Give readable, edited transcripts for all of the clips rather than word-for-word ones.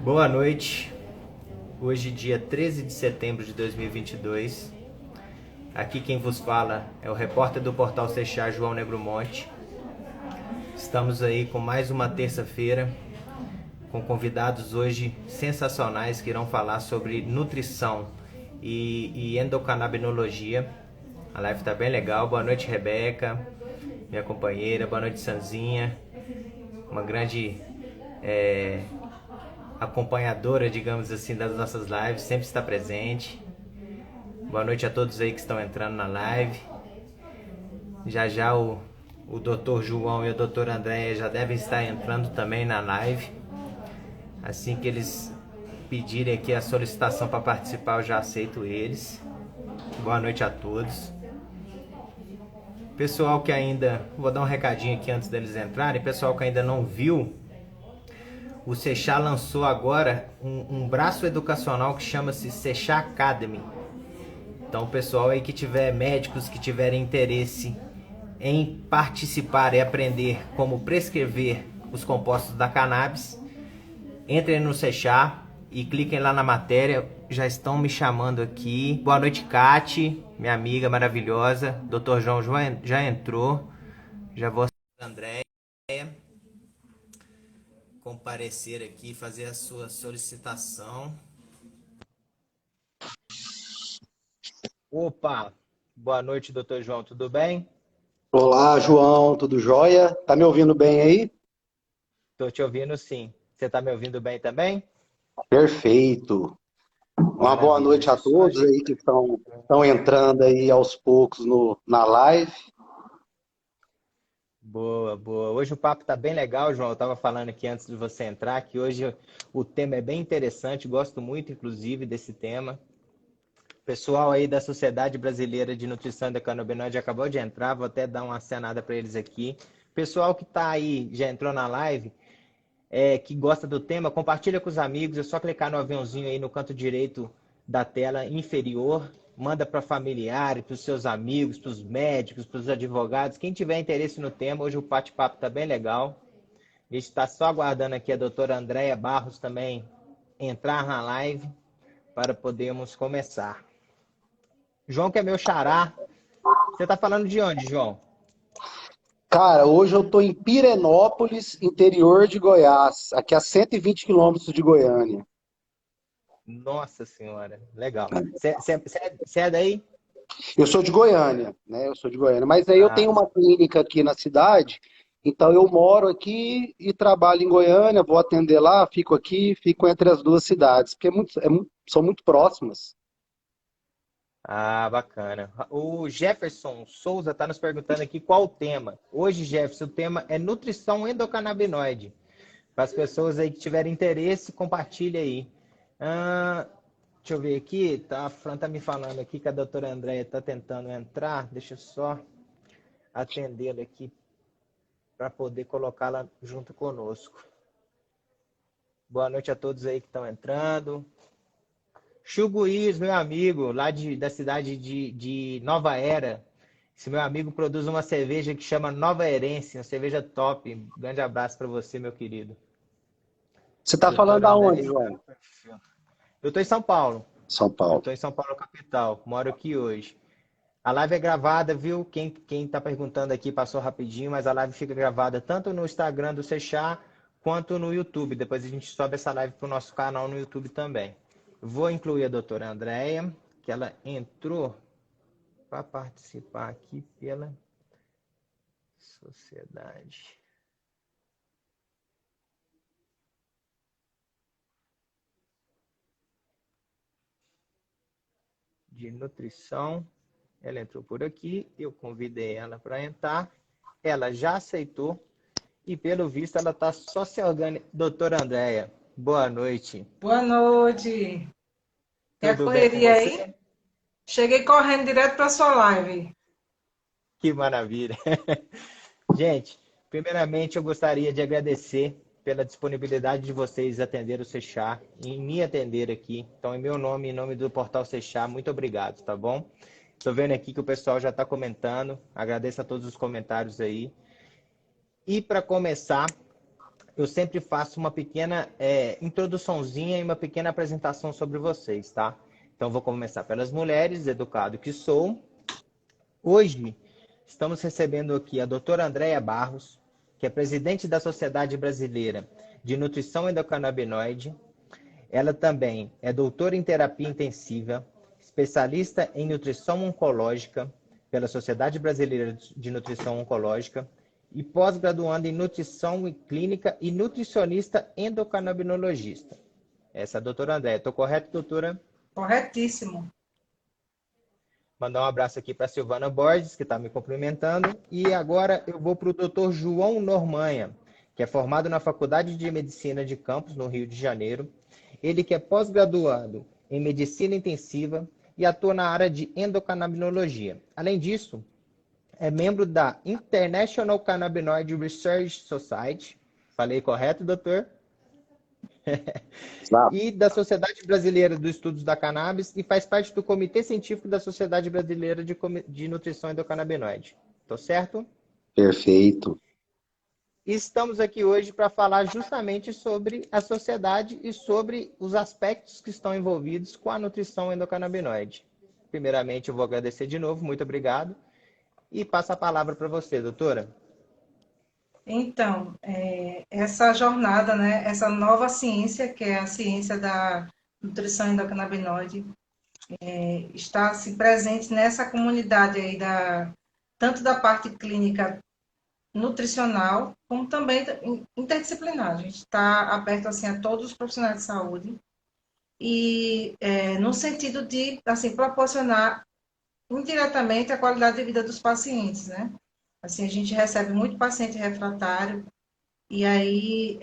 Boa noite. Hoje, dia 13 de setembro de 2022. Aqui quem vos fala é o repórter do Portal Seixá, João Negromonte. Estamos aí com mais uma terça-feira, com convidados hoje sensacionais que irão falar sobre nutrição e endocannabinologia. A live tá bem legal. Boa noite, Rebeca, minha companheira. Boa noite, Sanzinha. Uma grande acompanhadora, digamos assim, das nossas lives, sempre está presente. Boa noite a todos aí que estão entrando na live. Já já o Dr. João e a doutora Andréia já devem estar entrando também na live. Assim que eles pedirem aqui a solicitação para participar, eu já aceito eles. Boa noite a todos. Pessoal que ainda... Vou dar um recadinho aqui antes deles entrarem. Pessoal que ainda não viu, o Seixá lançou agora um braço educacional que chama-se Seixá Academy. Então, o pessoal aí que tiver, médicos que tiverem interesse em participar e aprender como prescrever os compostos da cannabis, entrem no Seixá e cliquem lá na matéria. Já estão me chamando aqui. Boa noite, Cati, minha amiga maravilhosa. Dr. João já entrou. Já vou Andréia comparecer aqui, fazer a sua solicitação. Opa! Boa noite, doutor João, tudo bem? Olá, João, tudo jóia? Tá me ouvindo bem aí? Tô te ouvindo sim. Você tá me ouvindo bem também? Perfeito. Uma boa Maravilha, noite deixa a eu só todos aí ajeitar. que estão entrando aí aos poucos na live. Boa, boa. Hoje o papo tá bem legal, João. Eu tava falando aqui antes de você entrar que hoje o tema é bem interessante, gosto muito, inclusive, desse tema. O pessoal aí da Sociedade Brasileira de Nutrição e Endocannabinoide acabou de entrar, vou até dar uma acenada para eles aqui. Pessoal que tá aí, já entrou na live, que gosta do tema, compartilha com os amigos. É só clicar no aviãozinho aí no canto direito da tela inferior. Manda para familiares, para os seus amigos, para os médicos, para os advogados. Quem tiver interesse no tema, hoje o bate-papo está bem legal. A gente está só aguardando aqui a doutora Andréia Barros também entrar na live para podermos começar. João, que é meu xará. Você está falando de onde, João? Cara, hoje eu tô em Pirenópolis, interior de Goiás, aqui a 120 quilômetros de Goiânia. Nossa Senhora, legal. Você é daí? Eu sou de Goiânia, né? Eu sou de Goiânia, mas aí eu Ah, tenho uma clínica aqui na cidade, então eu moro aqui e trabalho em Goiânia, vou atender lá, fico aqui, fico entre as duas cidades, porque são muito próximas. Bacana. O Jefferson Souza está nos perguntando aqui qual o tema. Hoje, Jefferson, o tema é nutrição endocannabinoide. Para as pessoas aí que tiverem interesse, compartilhe aí. Ah, deixa eu ver aqui. Tá, a Fran tá me falando aqui que a doutora Andréia está tentando entrar. Deixa eu só atendê-la aqui para poder colocá-la junto conosco. Boa noite a todos aí que estão entrando. Chuguiz, meu amigo, lá da cidade de Nova Era. Esse meu amigo produz uma cerveja que chama Nova Erense, uma cerveja top. Grande abraço para você, meu querido. Você está falando Doutora André aonde, está João? no perfil. Eu estou em São Paulo. São Eu Paulo. estou em São Paulo, capital. Moro aqui hoje. A live é gravada, viu? Quem tá perguntando aqui passou rapidinho, mas a live fica gravada tanto no Instagram do Seixá quanto no YouTube. Depois a gente sobe essa live para o nosso canal no YouTube também. Vou incluir a doutora Andréia, que ela entrou para participar aqui pela sociedade de nutrição. Ela entrou por aqui, eu convidei ela para entrar, ela já aceitou e pelo visto ela está só se organizando. Doutora Andréia, boa noite. Boa noite. Tem a Tudo bem com correria aí? você? Cheguei correndo direto para sua live. Que maravilha. Gente, primeiramente eu gostaria de agradecer pela disponibilidade de vocês atender o Seixá e me atender aqui. Então, em meu nome, em nome do Portal Seixá, muito obrigado, tá bom? Estou vendo aqui que o pessoal já está comentando. Agradeço a todos os comentários aí. E para começar, eu sempre faço uma pequena introduçãozinha e uma pequena apresentação sobre vocês, tá? Então, vou começar pelas mulheres, educado que sou. Hoje, estamos recebendo aqui a doutora Andréia Barros, que é presidente da Sociedade Brasileira de Nutrição Endocannabinoide. Ela também é doutora em terapia intensiva, especialista em nutrição oncológica pela Sociedade Brasileira de Nutrição Oncológica e pós-graduanda em nutrição e clínica e nutricionista endocannabinologista. Essa é a doutora Andréia. Estou correto, doutora? Corretíssimo. Mandar um abraço aqui para a Silvana Borges, que está me cumprimentando. E agora eu vou para o doutor João Normanha, que é formado na Faculdade de Medicina de Campos, no Rio de Janeiro. Ele que é pós-graduado em Medicina Intensiva e atua na área de endocannabinologia. Além disso, é membro da International Cannabinoid Research Society. Falei correto, doutor? E da Sociedade Brasileira dos Estudos da Cannabis e faz parte do Comitê Científico da Sociedade Brasileira de Nutrição Endocannabinoide. Tô certo? Perfeito. Estamos aqui hoje para falar justamente sobre a sociedade e sobre os aspectos que estão envolvidos com a nutrição endocannabinoide. Primeiramente, eu vou agradecer de novo, muito obrigado. E passo a palavra para você, doutora. Então, essa jornada, né, essa nova ciência, que é a ciência da nutrição endocannabinoide, está assim, presente nessa comunidade aí tanto da parte clínica nutricional, como também interdisciplinar. A gente está aberto assim, a todos os profissionais de saúde e no sentido de assim, proporcionar indiretamente a qualidade de vida dos pacientes, né? Assim, a gente recebe muito paciente refratário e aí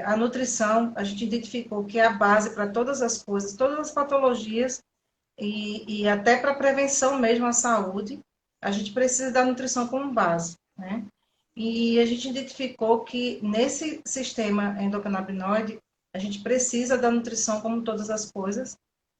a nutrição, a gente identificou que é a base para todas as coisas, todas as patologias e até para a prevenção mesmo à saúde, a gente precisa da nutrição como base, né? E a gente identificou que nesse sistema endocannabinoide, a gente precisa da nutrição como todas as coisas,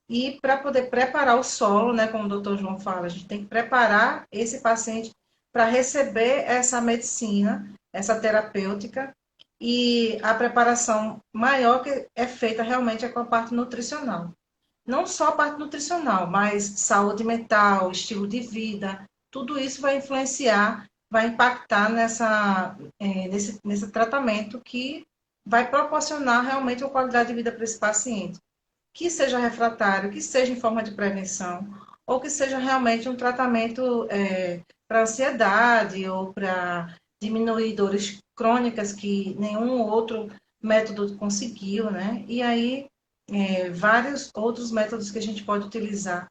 e para poder preparar o solo, né, como o doutor João fala, a gente tem que preparar esse paciente para receber essa medicina, essa terapêutica, e a preparação maior que é feita realmente é com a parte nutricional. Não só a parte nutricional, mas saúde mental, estilo de vida, tudo isso vai influenciar, vai impactar nesse tratamento que vai proporcionar realmente uma qualidade de vida para esse paciente. Que seja refratário, que seja em forma de prevenção, ou que seja realmente um tratamento para ansiedade ou para diminuir dores crônicas que nenhum outro método conseguiu, né? E aí, vários outros métodos que a gente pode utilizar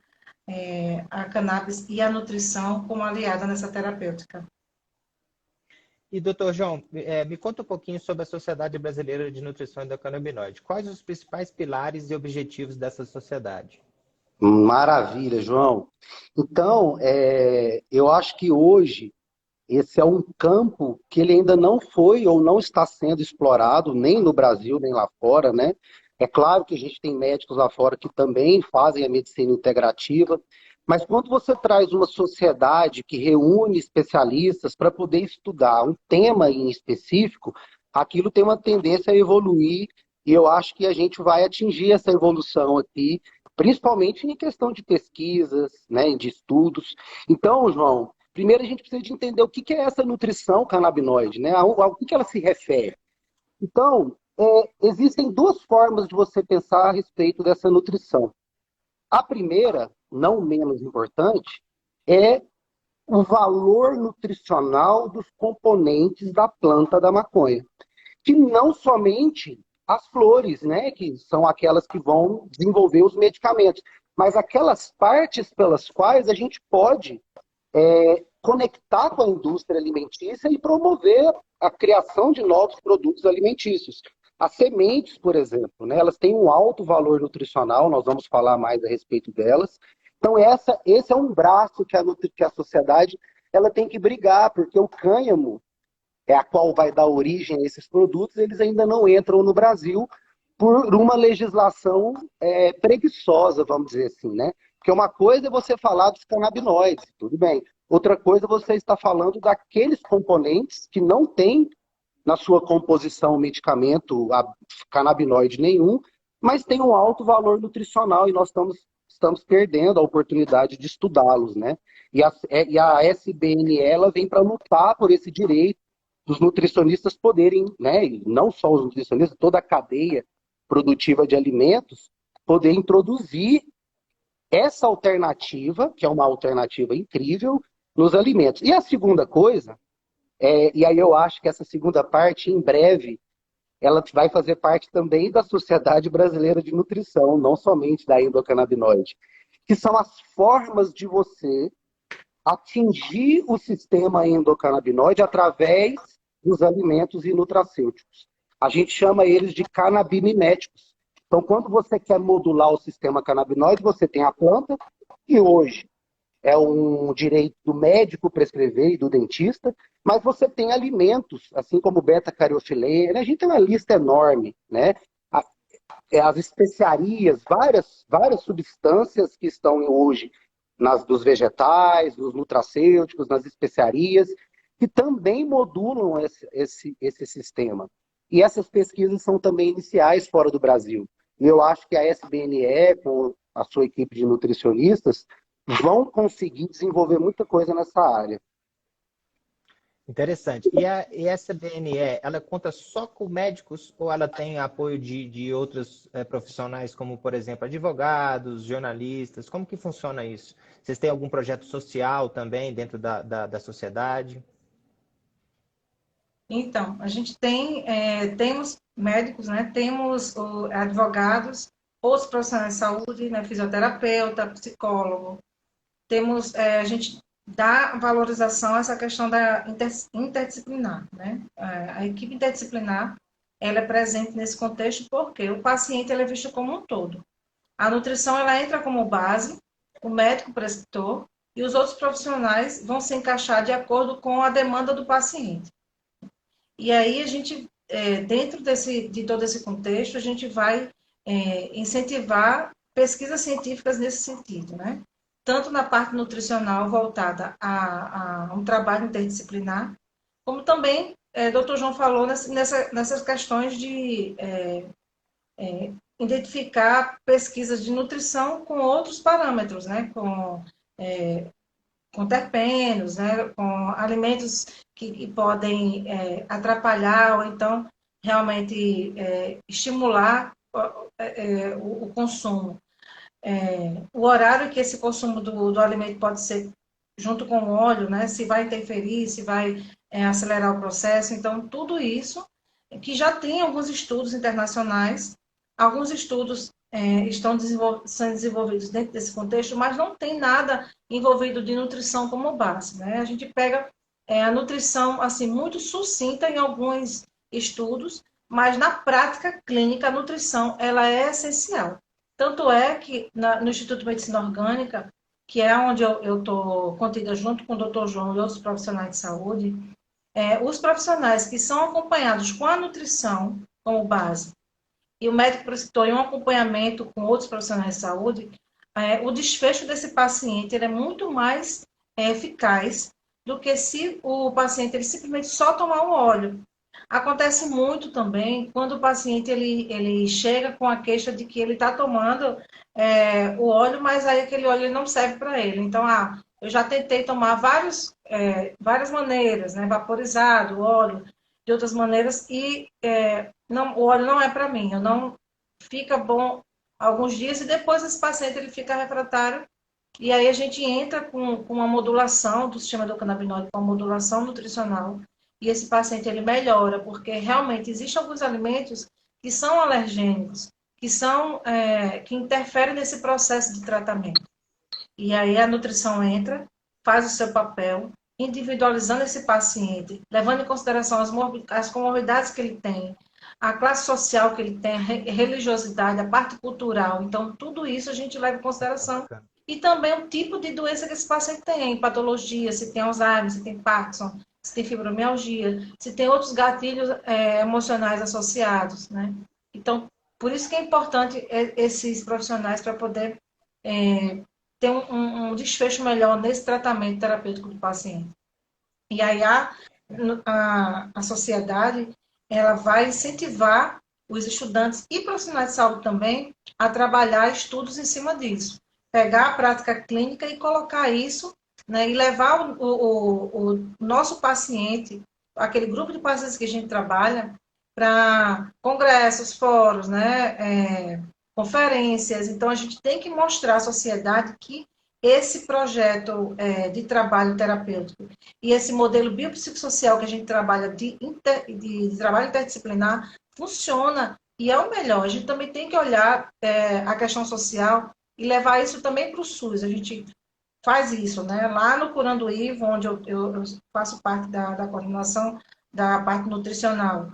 a cannabis e a nutrição como aliada nessa terapêutica. E, doutor João, me conta um pouquinho sobre a Sociedade Brasileira de Nutrição Endocannabinoide. Quais os principais pilares e objetivos dessa sociedade? Maravilha, João. Então, eu acho que hoje esse é um campo que ele ainda não foi ou não está sendo explorado, nem no Brasil, nem lá fora, né? É claro que a gente tem médicos lá fora que também fazem a medicina integrativa, mas quando você traz uma sociedade que reúne especialistas para poder estudar um tema em específico, aquilo tem uma tendência a evoluir e eu acho que a gente vai atingir essa evolução aqui, principalmente em questão de pesquisas, né, de estudos. Então, João, primeiro a gente precisa de entender o que é essa nutrição canabinoide, né? Ao que ela se refere. Então, existem duas formas de você pensar a respeito dessa nutrição. A primeira, não menos importante, é o valor nutricional dos componentes da planta da maconha. Que não somente as flores, né, que são aquelas que vão desenvolver os medicamentos, mas aquelas partes pelas quais a gente pode conectar com a indústria alimentícia e promover a criação de novos produtos alimentícios. As sementes, por exemplo, né, elas têm um alto valor nutricional, nós vamos falar mais a respeito delas. Então, esse é um braço que a sociedade ela tem que brigar, porque o cânhamo, a qual vai dar origem a esses produtos, eles ainda não entram no Brasil por uma legislação preguiçosa, vamos dizer assim, né? Porque uma coisa é você falar dos canabinoides, tudo bem. Outra coisa é você estar falando daqueles componentes que não têm na sua composição medicamento canabinoide nenhum, mas tem um alto valor nutricional e nós estamos perdendo a oportunidade de estudá-los, né? E a SBNE, ela vem para lutar por esse direito dos nutricionistas poderem, né, e não só os nutricionistas, toda a cadeia produtiva de alimentos, poder introduzir essa alternativa, que é uma alternativa incrível, nos alimentos. E a segunda coisa, e aí eu acho que essa segunda parte, em breve, ela vai fazer parte também da Sociedade Brasileira de Nutrição, não somente da endocannabinoide, que são as formas de você atingir o sistema endocannabinoide através dos alimentos e nutracêuticos. A gente chama eles de canabimiméticos. Então, quando você quer modular o sistema canabinoide, você tem a planta, que hoje é um direito do médico prescrever e do dentista, mas você tem alimentos, assim como beta-carotenoide, né? A gente tem uma lista enorme, né? As especiarias, várias substâncias que estão hoje dos vegetais, nos nutracêuticos, nas especiarias, que também modulam esse sistema. E essas pesquisas são também iniciais fora do Brasil. E eu acho que a SBNE, com a sua equipe de nutricionistas, vão conseguir desenvolver muita coisa nessa área. Interessante. E essa BNE, ela conta só com médicos ou ela tem apoio de outros profissionais, como, por exemplo, advogados, jornalistas? Como que funciona isso? Vocês têm algum projeto social também dentro da sociedade? Então, a gente temos médicos, né? Temos advogados, outros profissionais de saúde, né? Fisioterapeuta, psicólogo. A gente dá valorização a essa questão da interdisciplinar, né? A equipe interdisciplinar, ela é presente nesse contexto porque o paciente ele é visto como um todo. A nutrição, ela entra como base, o médico prescritor e os outros profissionais vão se encaixar de acordo com a demanda do paciente. E aí a gente, dentro de todo esse contexto, a gente vai incentivar pesquisas científicas nesse sentido, né? Tanto na parte nutricional voltada a um trabalho interdisciplinar, como também, Dr. João falou, nessas questões de identificar pesquisas de nutrição com outros parâmetros, né? Com terpenos, né? Com alimentos que podem atrapalhar ou então realmente estimular o consumo. O horário que esse consumo do alimento pode ser junto com o óleo, né? Se vai interferir, se vai acelerar o processo. Então, tudo isso que já tem alguns estudos internacionais, alguns estudos estão sendo desenvolvidos dentro desse contexto, mas não tem nada envolvido de nutrição como base, né? A gente pega a nutrição assim muito sucinta em alguns estudos, mas na prática clínica a nutrição ela é essencial. Tanto é que no Instituto de Medicina Orgânica, que é onde eu estou contida junto com o Dr. João e outros profissionais de saúde, os profissionais que são acompanhados com a nutrição como base e o médico prescritor em um acompanhamento com outros profissionais de saúde, o desfecho desse paciente ele é muito mais eficaz do que se o paciente ele simplesmente só tomar um óleo. Acontece muito também quando o paciente ele chega com a queixa de que ele está tomando o óleo, mas aí aquele óleo não serve para ele. Então, eu já tentei tomar várias maneiras, né? Vaporizado, óleo, de outras maneiras, e o óleo não é para mim. Eu não fica bom alguns dias e depois esse paciente ele fica refratário. E aí a gente entra com uma modulação do sistema endocannabinoide, com uma modulação nutricional, e esse paciente ele melhora, porque realmente existem alguns alimentos que são alergênicos, que interferem nesse processo de tratamento. E aí a nutrição entra, faz o seu papel, individualizando esse paciente, levando em consideração as comorbidades que ele tem, a classe social que ele tem, a religiosidade, a parte cultural. Então, tudo isso a gente leva em consideração. E também o tipo de doença que esse paciente tem, patologia, se tem Alzheimer, se tem Parkinson, se tem fibromialgia, se tem outros gatilhos emocionais associados, né? Então, por isso que é importante esses profissionais para poder ter um desfecho melhor nesse tratamento terapêutico do paciente. E aí a sociedade ela vai incentivar os estudantes e profissionais de saúde também a trabalhar estudos em cima disso. Pegar a prática clínica e colocar isso, né, e levar o nosso paciente, aquele grupo de pacientes que a gente trabalha, para congressos, fóruns, né, conferências. Então, a gente tem que mostrar à sociedade que esse projeto de trabalho terapêutico e esse modelo biopsicossocial que a gente trabalha de trabalho interdisciplinar funciona e é o melhor. A gente também tem que olhar a questão social e levar isso também para o SUS. A gente faz isso, né? Lá no Curando Ivo, onde eu faço parte da coordenação da parte nutricional,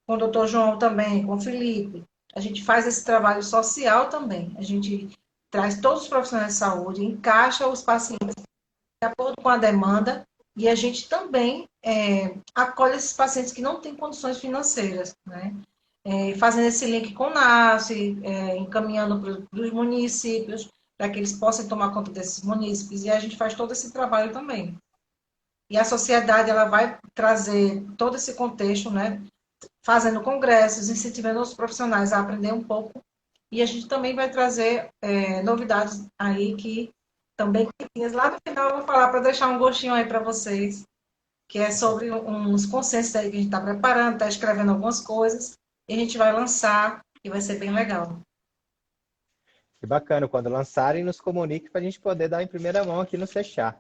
com o doutor João também, com o Felipe, a gente faz esse trabalho social também. A gente traz todos os profissionais de saúde, encaixa os pacientes de acordo com a demanda e a gente também acolhe esses pacientes que não têm condições financeiras, né? Fazendo esse link com o NASF, encaminhando para os municípios, para que eles possam tomar conta desses munícipes, e a gente faz todo esse trabalho também. E a sociedade ela vai trazer todo esse contexto, né? Fazendo congressos, incentivando os profissionais a aprender um pouco, e a gente também vai trazer novidades aí que também lá no final eu vou falar para deixar um gostinho aí para vocês, que é sobre uns consensos aí que a gente está preparando, está escrevendo algumas coisas, e a gente vai lançar, e vai ser bem legal. Que bacana, quando lançarem, nos comunique para a gente poder dar em primeira mão aqui no Sechar.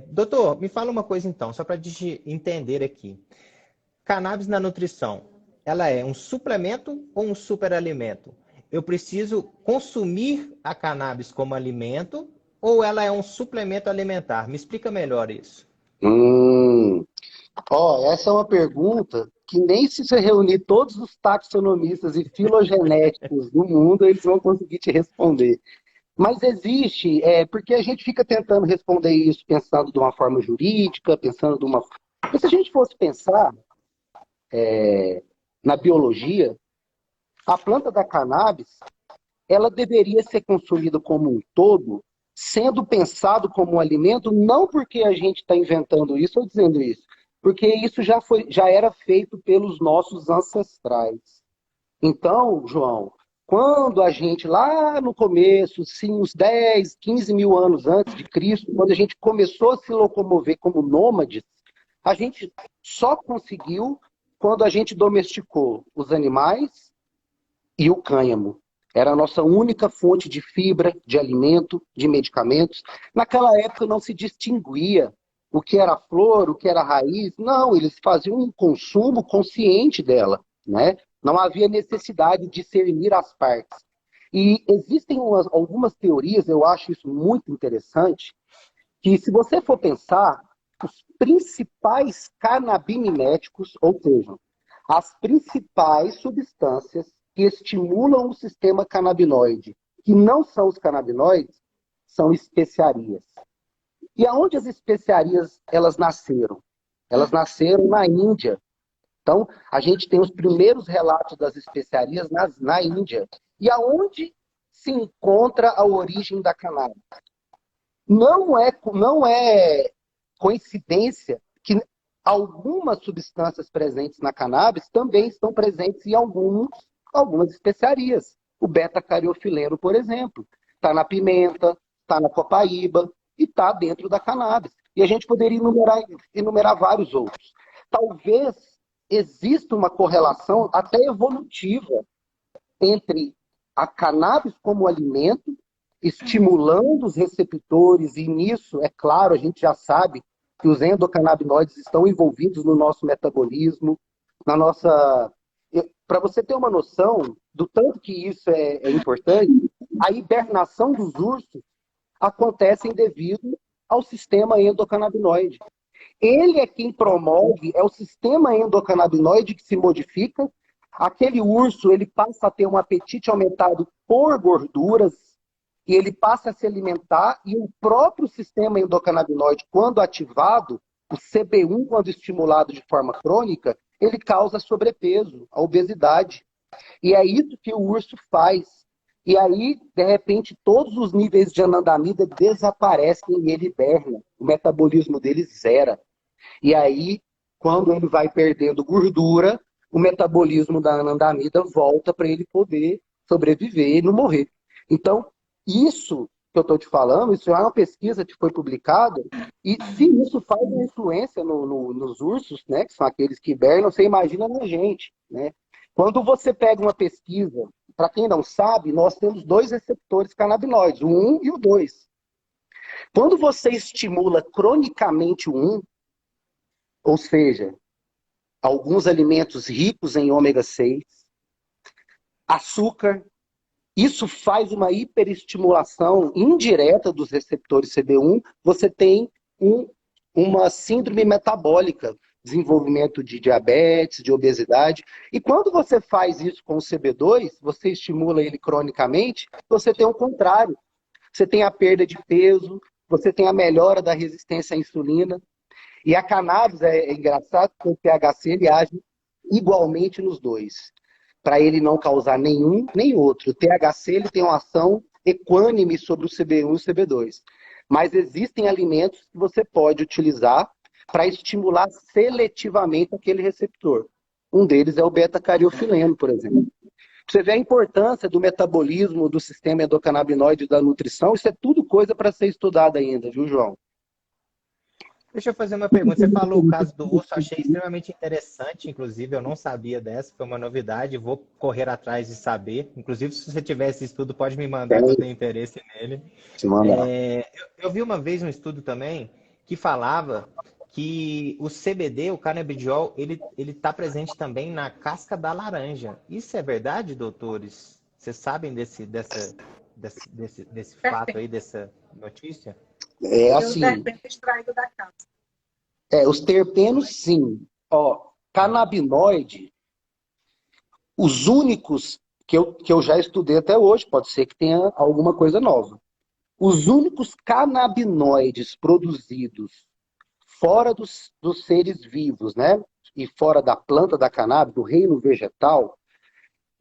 Doutor, me fala uma coisa então, só para a gente entender aqui. Cannabis na nutrição, ela é um suplemento ou um superalimento? Eu preciso consumir a cannabis como alimento ou ela é um suplemento alimentar? Me explica melhor isso. Essa é uma pergunta que nem se você reunir todos os taxonomistas e filogenéticos do mundo, eles vão conseguir te responder. Mas existe, porque a gente fica tentando responder isso pensando de uma forma jurídica, pensando de uma... Mas se a gente fosse pensar na biologia, a planta da cannabis, ela deveria ser consumida como um todo, sendo pensado como um alimento, não porque a gente está inventando isso ou dizendo isso, porque isso já era feito pelos nossos ancestrais. Então, João, quando a gente, lá no começo, sim, uns 10, 15 mil anos antes de Cristo, quando a gente começou a se locomover como nômades, a gente só conseguiu quando a gente domesticou os animais e o cânhamo. Era a nossa única fonte de fibra, de alimento, de medicamentos. Naquela época não se distinguia o que era flor, o que era raiz. Não, eles faziam um consumo consciente dela, né? Não havia necessidade de discernir as partes. E existem algumas teorias, eu acho isso muito interessante, que se você for pensar, os principais canabimiméticos, ou seja, as principais substâncias que estimulam o sistema canabinoide, que não são os canabinoides, são especiarias. E aonde as especiarias elas nasceram? Elas nasceram na Índia. Então, a gente tem os primeiros relatos das especiarias na Índia. E aonde se encontra a origem da cannabis? Não é coincidência que algumas substâncias presentes na cannabis também estão presentes em algumas especiarias. O beta-cariofileno, por exemplo, está na pimenta, está na copaíba e está dentro da cannabis. E a gente poderia enumerar vários outros. Talvez exista uma correlação até evolutiva entre a cannabis como alimento, estimulando os receptores, e nisso, é claro, a gente já sabe que os endocannabinoides estão envolvidos no nosso metabolismo, na nossa... Para você ter uma noção do tanto que isso é importante, a hibernação dos ursos acontece devido ao sistema endocannabinoide. Ele é quem promove, é o sistema endocannabinoide que se modifica. Aquele urso, ele passa a ter um apetite aumentado por gorduras e ele passa a se alimentar, e o próprio sistema endocannabinoide, quando ativado, o CB1, quando estimulado de forma crônica, ele causa sobrepeso, a obesidade. E é isso que o urso faz. E aí, de repente, todos os níveis de anandamida desaparecem e ele hiberna. O metabolismo dele zera. E aí, quando ele vai perdendo gordura, o metabolismo da anandamida volta para ele poder sobreviver e não morrer. Então, isso que eu estou te falando, isso é uma pesquisa que foi publicada, e se isso faz uma influência nos ursos, né, que são aqueles que hibernam, você imagina na gente, né? Quando você pega uma pesquisa, para quem não sabe, nós temos dois receptores canabinoides, o 1 e o 2. Quando você estimula cronicamente o 1, ou seja, alguns alimentos ricos em ômega 6, açúcar, isso faz uma hiperestimulação indireta dos receptores CB1, você tem uma síndrome metabólica, desenvolvimento de diabetes, de obesidade. E quando você faz isso com o CB2, você estimula ele cronicamente, você tem o contrário. Você tem a perda de peso, você tem a melhora da resistência à insulina. E a cannabis é engraçado, porque o THC ele age igualmente nos dois, para ele não causar nenhum nem outro. O THC ele tem uma ação equânime sobre o CB1 e o CB2. Mas existem alimentos que você pode utilizar para estimular seletivamente aquele receptor. Um deles é o beta-cariofileno, por exemplo. Você vê a importância do metabolismo do sistema endocannabinoide da nutrição, isso é tudo coisa para ser estudada ainda, viu, João? Deixa eu fazer uma pergunta. Você falou o caso do urso, achei extremamente interessante, inclusive, eu não sabia dessa, foi uma novidade, vou correr atrás de saber. Inclusive, se você tiver esse estudo, pode me mandar que eu tenho interesse nele. Se mandar. Eu vi uma vez um estudo também que falava que o CBD, o canabidiol, ele está presente também na casca da laranja. Isso é verdade, doutores? Vocês sabem desse fato aí, dessa notícia? É E o assim, terpeno extraído da casa. os terpenos sim. Ó, canabinoide, os únicos que eu já estudei até hoje, pode ser que tenha alguma coisa nova. Os únicos canabinoides produzidos fora dos seres vivos, né? E fora da planta da cannabis, do reino vegetal,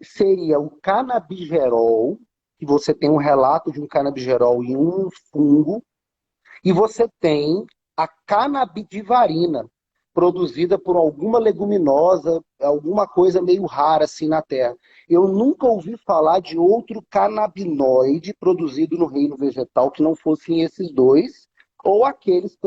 seria o canabigerol, que você tem um relato de um canabigerol em um fungo, e você tem a canabidivarina, produzida por alguma leguminosa, alguma coisa meio rara assim na Terra. Eu nunca ouvi falar de outro canabinoide produzido no reino vegetal que não fossem esses dois, ou aqueles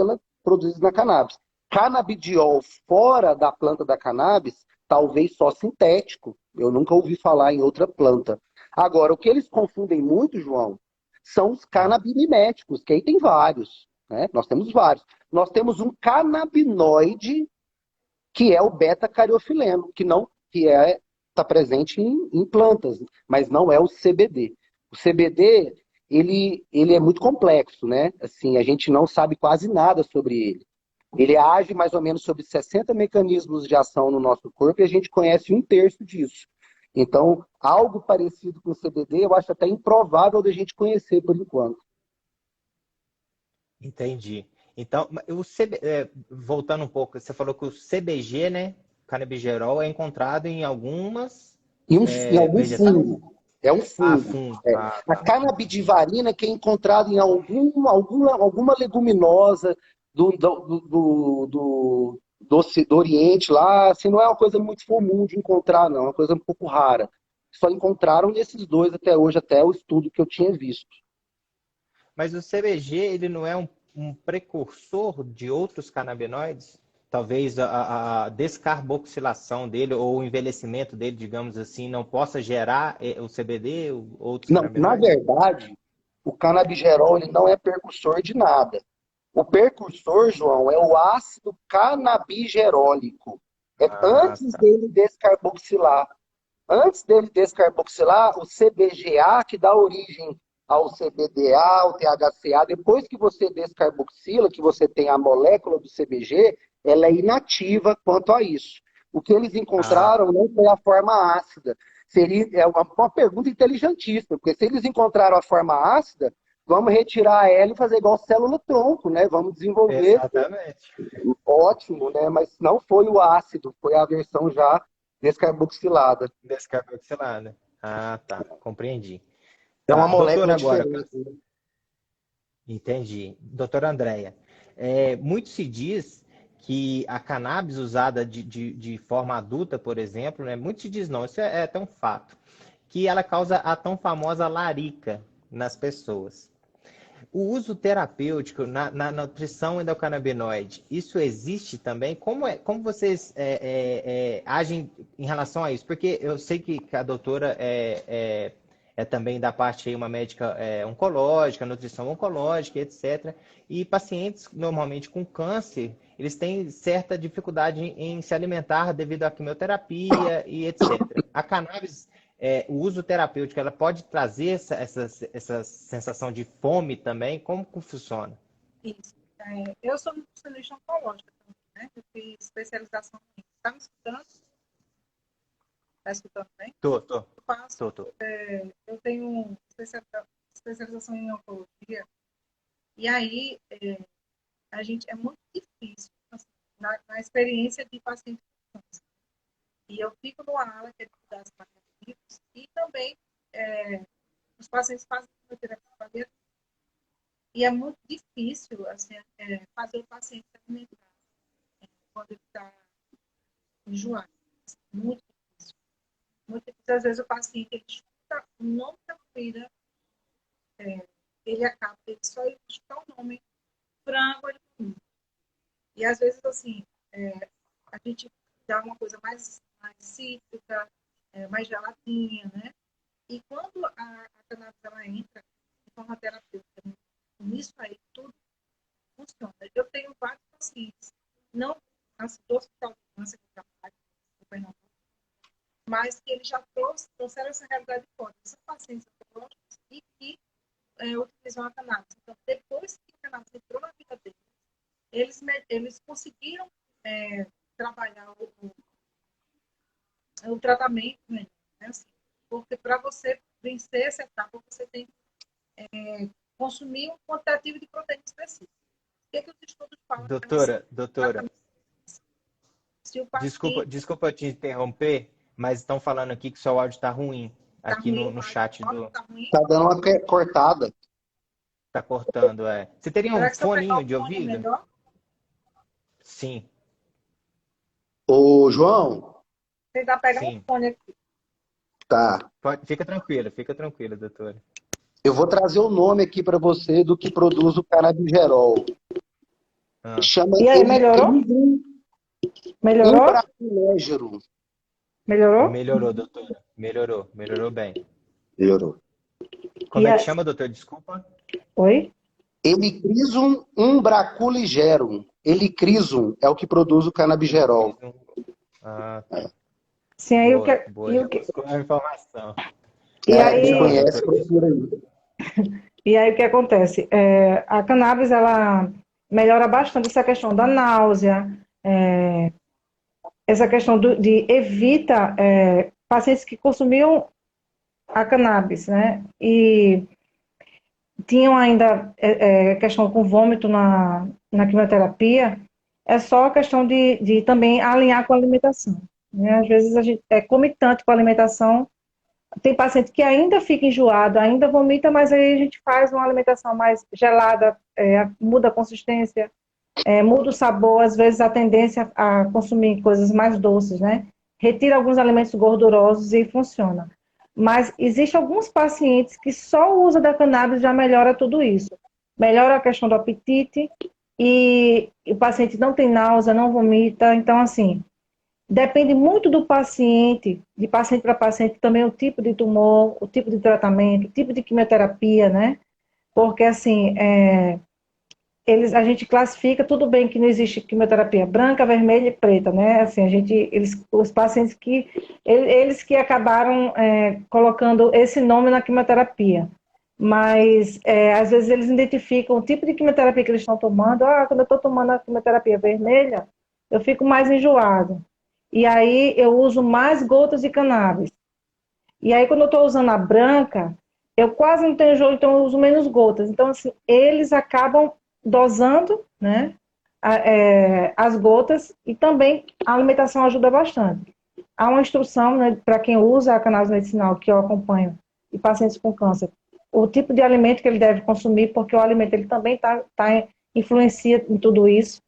produzidos na cannabis. Canabidiol fora da planta da cannabis, talvez só sintético. Eu nunca ouvi falar em outra planta. Agora, o que eles confundem muito, João, são os canabimiméticos, que aí tem vários, né? Nós temos vários. Nós temos um canabinoide que é o beta-cariofileno, que está presente em plantas, mas não é o CBD. O CBD, ele é muito complexo, né? Assim, a gente não sabe quase nada sobre ele. Ele age mais ou menos sobre 60 mecanismos de ação no nosso corpo e a gente conhece 1/3 disso. Então, algo parecido com o CBD, eu acho até improvável da gente conhecer por enquanto. Entendi. Então, voltando um pouco, você falou que o CBG, né, canabigerol, é encontrado em algumas Em algum vegetais? fungo. É um Ah, fungo. fungo. É. Ah, A tá. canabidivarina que é encontrada em alguma leguminosa do Oriente lá, assim, não é uma coisa muito comum de encontrar, não. É uma coisa um pouco rara. Só encontraram nesses dois até hoje, até o estudo que eu tinha visto. Mas o CBG, ele não é um precursor de outros canabinoides? Talvez a descarboxilação dele ou o envelhecimento dele, digamos assim, não possa gerar o CBD ou outros Não, na canabinoides? verdade, o canabigerol ele não é precursor de nada. O precursor, João, é o ácido canabigerólico. É Ah, antes tá. dele descarboxilar. Antes dele descarboxilar, o CBGA, que dá origem ao CBDA, ao THCA, depois que você descarboxila, que você tem a molécula do CBG, ela é inativa quanto a isso. O que eles Ah, encontraram não foi a forma ácida. É uma pergunta inteligentíssima, porque se eles encontraram a forma ácida, vamos retirar ela e fazer igual célula-tronco, né? Vamos desenvolver, exatamente. ótimo, né? Mas não foi o ácido, foi a versão já descarboxilada. Descarboxilada. Ah, tá. Compreendi. É uma Tá, doutor, molécula agora, diferente. entendi. Doutora Andréia, muito se diz que a cannabis usada de forma adulta, por exemplo, né, muito se diz não, isso é até um fato, que ela causa a tão famosa larica nas pessoas. O uso terapêutico na nutrição endocannabinoide, isso existe também? Como vocês agem em relação a isso? Porque eu sei que a doutora é também da parte aí uma médica oncológica, nutrição oncológica, etc. E pacientes normalmente com câncer, eles têm certa dificuldade em se alimentar devido à quimioterapia e etc. A cannabis, o uso terapêutico, ela pode trazer essa sensação de fome também? Como que funciona? Isso. Eu sou nutricionista oncológica também, né? Eu fiz especialização em... Está me escutando? Está escutando bem? Tô. Eu faço, Tô. eu tenho especialização em oncologia, e aí a gente é muito difícil assim, na experiência de pacientes com câncer. E eu fico no ala, que é de cuidados paliativos, e também os pacientes fazem quimioterapia paliativa. E é muito difícil assim, fazer o paciente se alimentar quando ele está enjoado. Muito difícil. Muito difícil. Às vezes o paciente ele escuta o nome da comida, ele só escuta o nome frango, ele come. E às vezes, assim, a gente dá uma coisa mais cítrica, mais geladinha, né? E quando a cannabis ela entra de forma terapêutica, nisso aí tudo funciona. Eu tenho vários pacientes, não assim, do hospital de câncer que eu trabalho, no Pernambuco, mas que eles já trouxeram essa realidade de fora. São pacientes oncológicos e que utilizam a cannabis. Então, depois que a cannabis entrou na vida deles, eles conseguiram trabalhar o tratamento, né? Assim, porque para você vencer essa etapa, você tem que consumir um quantitativo de proteína específico. O que os estudos falam? Doutora, Se o paciente desculpa te interromper, mas estão falando aqui que seu áudio está ruim, está aqui ruim, no chat do... tá ruim, Tá dando uma cortada. Tá cortando, Você teria um será que se eu pegar foninho o de fone é ouvido? melhor? Sim, Ô, João, Tentar pegar um sim. fone aqui. tá. Fica tranquila, doutora. Eu vou trazer o nome aqui para você do que produz o canabigerol. Ah, Chama E aí, melhorou? Elicrisum Melhorou? umbraculégero. Melhorou? melhorou, doutora. Melhorou bem. Melhorou. Como E é que a... chama, doutor? Desculpa. Oi? Helicrisum umbraculigerum. Helicrisum é o que produz o canabigerol. Ah, tá. Sim, aí o que... Boa, E, já o que... buscou a informação. e Quem Chama, aí... conhece, doutor. procura aí. E aí o que acontece? A cannabis, ela melhora bastante essa questão da náusea, essa questão de evita pacientes que consumiam a cannabis, né? E tinham ainda questão com vômito na quimioterapia, é só a questão de também alinhar com a alimentação, né? Às vezes a gente come tanto com a alimentação, tem paciente que ainda fica enjoado, ainda vomita, mas aí a gente faz uma alimentação mais gelada, muda a consistência, muda o sabor, às vezes a tendência a consumir coisas mais doces, né? Retira alguns alimentos gordurosos e funciona. Mas existem alguns pacientes que só o uso da cannabis já melhora tudo isso. Melhora a questão do apetite e o paciente não tem náusea, não vomita. Então, assim, depende muito do paciente, de paciente para paciente, também o tipo de tumor, o tipo de tratamento, o tipo de quimioterapia, né? Porque, assim, a gente classifica, tudo bem que não existe quimioterapia branca, vermelha e preta, né? Assim, os pacientes eles que acabaram colocando esse nome na quimioterapia. Mas, às vezes, eles identificam o tipo de quimioterapia que eles estão tomando. Quando eu estou tomando a quimioterapia vermelha, eu fico mais enjoado. E aí, eu uso mais gotas de cannabis. E aí, quando eu estou usando a branca, eu quase não tenho enjoo, então eu uso menos gotas. Então, assim, eles acabam dosando, né, as gotas e também a alimentação ajuda bastante. Há uma instrução, né, para quem usa a cannabis medicinal, que eu acompanho, e pacientes com câncer, o tipo de alimento que ele deve consumir, porque o alimento ele também influencia em tudo isso.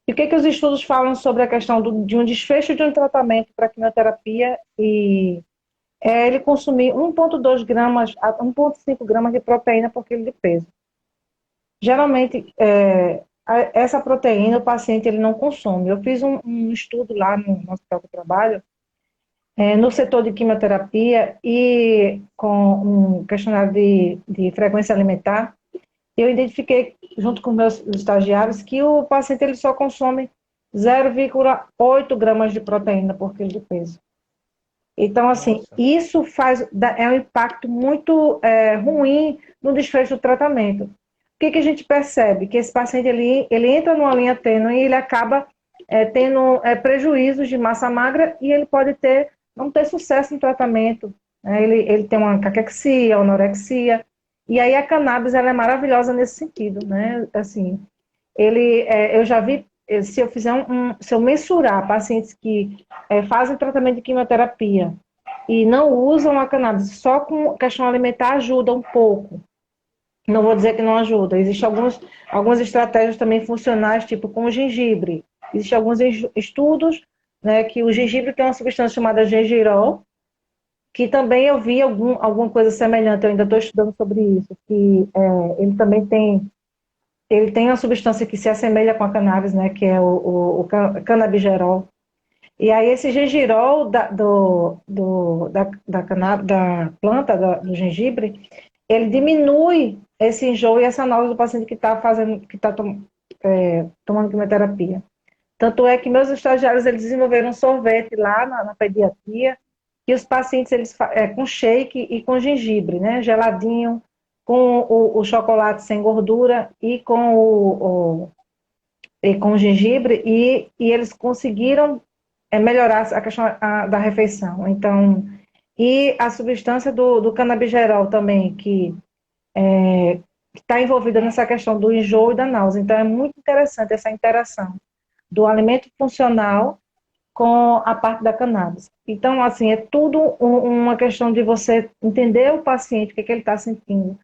E o que que os estudos falam sobre a questão de um desfecho de um tratamento para quimioterapia e ele consumir 1,2 gramas a 1,5 gramas de proteína por quilo de peso. Geralmente, essa proteína o paciente ele não consome. Eu fiz um estudo lá no hospital que eu trabalho, no setor de quimioterapia e com um questionário de frequência alimentar, eu identifiquei, junto com meus estagiários, que o paciente ele só consome 0,8 gramas de proteína por quilo de peso. Então, assim, Nossa. isso é um impacto muito ruim no desfecho do tratamento. O que a gente percebe? Que esse paciente ele entra numa linha tênue e ele acaba tendo prejuízos de massa magra e ele pode não ter sucesso no tratamento. Né? Ele tem uma caquexia, anorexia, e aí a cannabis ela é maravilhosa nesse sentido. Né? Assim, eu já vi, se eu fizer se eu mensurar pacientes que fazem tratamento de quimioterapia e não usam a cannabis, só com questão alimentar ajuda um pouco. Não vou dizer que não ajuda. Existem algumas estratégias também funcionais, tipo com o gengibre. Existem alguns estudos, né, que o gengibre tem uma substância chamada gengirol, que também eu vi alguma coisa semelhante, eu ainda estou estudando sobre isso, que ele também tem uma substância que se assemelha com a cannabis, né, que é o canabigerol. E aí esse gengirol da planta, do gengibre, ele diminui esse enjoo e essa náusea do paciente que está tomando quimioterapia. Tanto é que meus estagiários eles desenvolveram um sorvete lá na pediatria, que os pacientes eles com shake e com gengibre, né, geladinho, com o chocolate sem gordura e com o gengibre, e eles conseguiram melhorar a questão da refeição. Então, e a substância do canabigerol também, que está envolvida nessa questão do enjoo e da náusea. Então, é muito interessante essa interação do alimento funcional com a parte da cannabis. Então, assim, é tudo uma questão de você entender o paciente, o que ele está sentindo.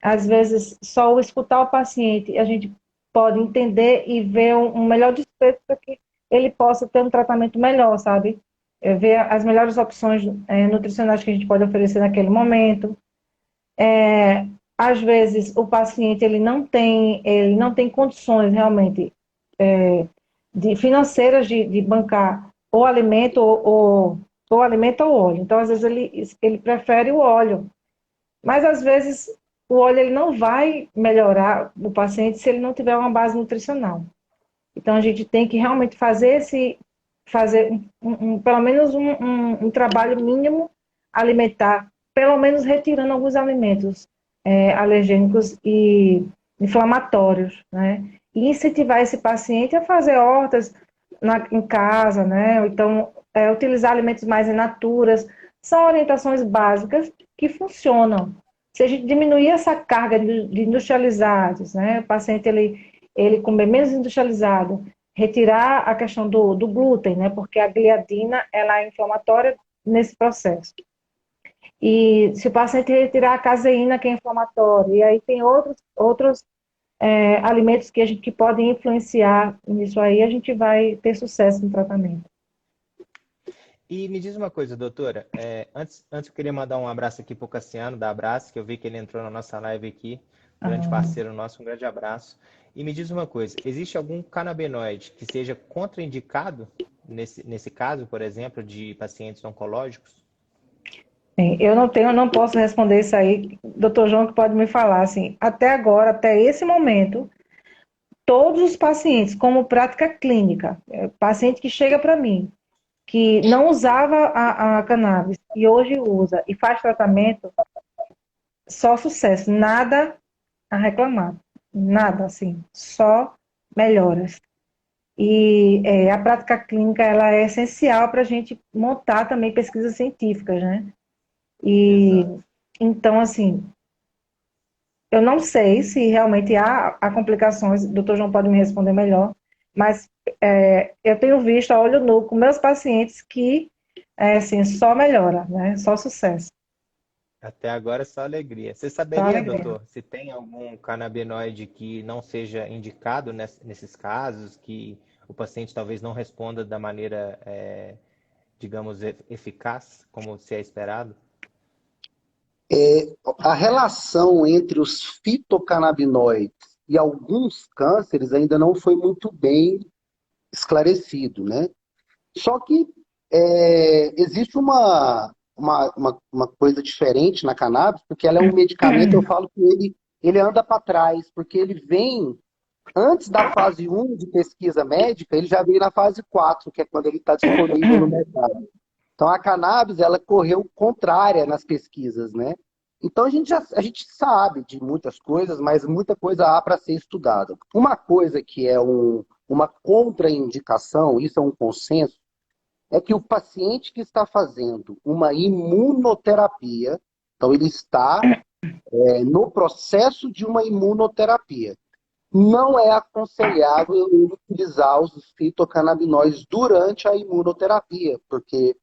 Às vezes, só o escutar o paciente, a gente pode entender e ver um melhor desfecho para que ele possa ter um tratamento melhor, sabe? Ver as melhores opções nutricionais que a gente pode oferecer naquele momento. Às vezes, o paciente ele não tem condições realmente financeiras de bancar ou alimento ou alimento ou óleo. Então, às vezes, ele prefere o óleo. Mas, às vezes, o óleo ele não vai melhorar o paciente se ele não tiver uma base nutricional. Então, a gente tem que realmente fazer pelo menos um trabalho mínimo alimentar, pelo menos retirando alguns alimentos alergênicos e inflamatórios, né? E incentivar esse paciente a fazer hortas em casa, né? Ou então, utilizar alimentos mais in naturas. São orientações básicas que funcionam. Se a gente diminuir essa carga de industrializados, né? O paciente ele comer menos industrializado, retirar a questão do glúten, né? Porque a gliadina ela é inflamatória nesse processo. E se o paciente retirar a caseína, que é inflamatória, e aí tem outros alimentos que podem influenciar nisso aí, a gente vai ter sucesso no tratamento. E me diz uma coisa, doutora, antes eu queria mandar um abraço aqui para o Cassiano, da Abraço, que eu vi que ele entrou na nossa live aqui, grande parceiro nosso, um grande abraço. E me diz uma coisa, existe algum canabinoide que seja contraindicado nesse caso, por exemplo, de pacientes oncológicos? Sim, eu não posso responder isso aí, doutor João que pode me falar, assim, até agora, até esse momento, todos os pacientes, como prática clínica, paciente que chega para mim, que não usava a cannabis e hoje usa e faz tratamento, só sucesso, nada a reclamar, nada assim, só melhoras. E a prática clínica ela é essencial para a gente montar também pesquisas científicas, né? E Exato. então, assim, eu não sei se realmente há complicações, o doutor João pode me responder melhor, mas eu tenho visto a olho nu com meus pacientes que assim, só melhora, né? Só sucesso, Até agora é só alegria. Você só saberia, alegria. doutor, se tem algum canabinoide que não seja indicado nesses casos, que o paciente talvez não responda da maneira, digamos, eficaz, como se é esperado? A relação entre os fitocannabinoides e alguns cânceres ainda não foi muito bem esclarecido, né? Só que existe uma coisa diferente na cannabis, porque ela é um medicamento, eu falo que ele anda para trás, porque ele vem antes da fase 1 de pesquisa médica, ele já veio na fase 4, que é quando ele está disponível no mercado. Então a cannabis, ela correu contrária nas pesquisas, né? Então a gente sabe de muitas coisas, mas muita coisa há para ser estudada. Uma coisa que é uma contraindicação, isso é um consenso, é que o paciente que está fazendo uma imunoterapia, então ele está no processo de uma imunoterapia, não é aconselhável ele utilizar os fitocannabinoides durante a imunoterapia, porque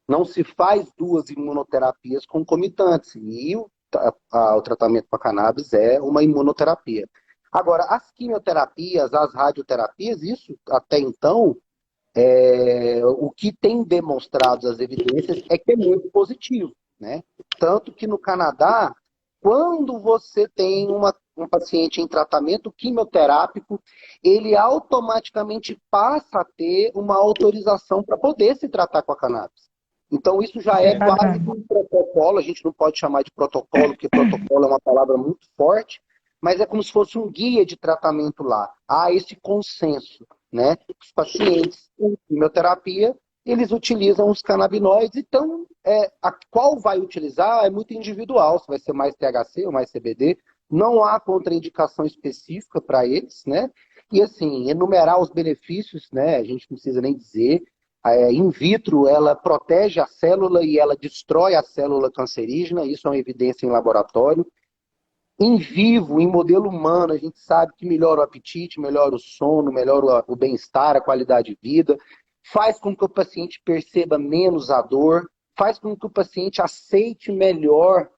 não se faz duas imunoterapias concomitantes, e o tratamento com a cannabis é uma imunoterapia. Agora, as quimioterapias, as radioterapias, isso até então, o que tem demonstrado as evidências é que é muito positivo, né? Tanto que no Canadá, quando você tem um paciente em tratamento quimioterápico, ele automaticamente passa a ter uma autorização para poder se tratar com a cannabis. Então, isso já é quase que um protocolo, a gente não pode chamar de protocolo, porque protocolo é uma palavra muito forte, mas é como se fosse um guia de tratamento lá. Há esse consenso, né? Os pacientes com quimioterapia, eles utilizam os canabinoides, então, qual vai utilizar é muito individual, se vai ser mais THC ou mais CBD, não há contraindicação específica para eles, né? E, assim, enumerar os benefícios, né? A gente não precisa nem dizer. In vitro, ela protege a célula e ela destrói a célula cancerígena, isso é uma evidência em laboratório. Em vivo, em modelo humano, a gente sabe que melhora o apetite, melhora o sono, melhora o bem-estar, a qualidade de vida, faz com que o paciente perceba menos a dor, faz com que o paciente aceite melhor,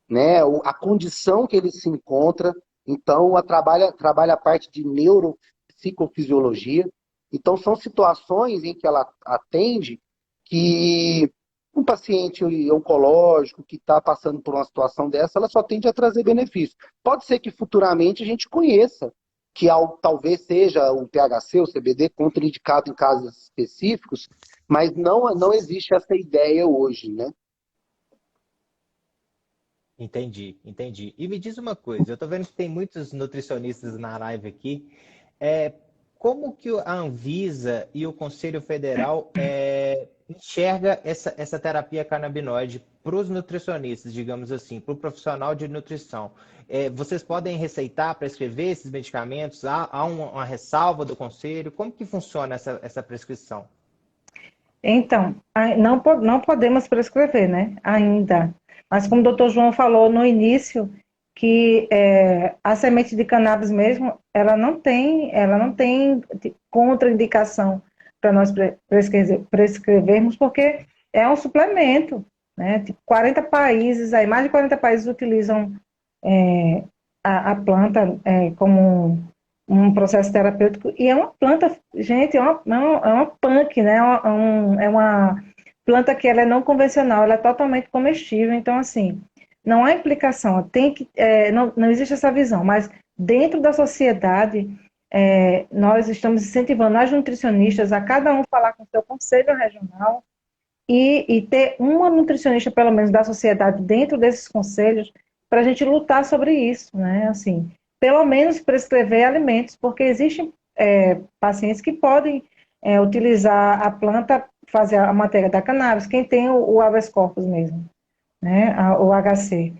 né, a condição que ele se encontra. Então, trabalha a parte de neuropsicofisiologia. Então, são situações em que ela atende que um paciente oncológico que está passando por uma situação dessa, ela só tende a trazer benefícios. Pode ser que futuramente a gente conheça que talvez seja o THC, o CBD, contraindicado em casos específicos, mas não existe essa ideia hoje, né? Entendi, entendi. E me diz uma coisa, eu estou vendo que tem muitos nutricionistas na live aqui. Como que a Anvisa e o Conselho Federal enxerga essa terapia canabinoide para os nutricionistas, digamos assim, para o profissional de nutrição? Vocês podem receitar, prescrever esses medicamentos? Há uma ressalva do Conselho? Como que funciona essa prescrição? Então, não podemos prescrever, né? Ainda. Mas como o doutor João falou no início, que a semente de cannabis mesmo, ela não tem contraindicação para nós prescrevermos, porque é um suplemento, né? Tipo, 40 países, mais de 40 países utilizam a planta como um processo terapêutico, e é uma planta, gente, é uma punk, né? É uma planta que ela é não convencional, ela é totalmente comestível, então assim, não há implicação, não existe essa visão, mas dentro da sociedade, nós estamos incentivando as nutricionistas a cada um falar com o seu conselho regional e ter uma nutricionista, pelo menos, da sociedade dentro desses conselhos, para a gente lutar sobre isso, né? Assim, pelo menos prescrever alimentos, porque existem pacientes que podem utilizar a planta, fazer a matéria da cannabis, quem tem o habeas corpus mesmo, né, o HC,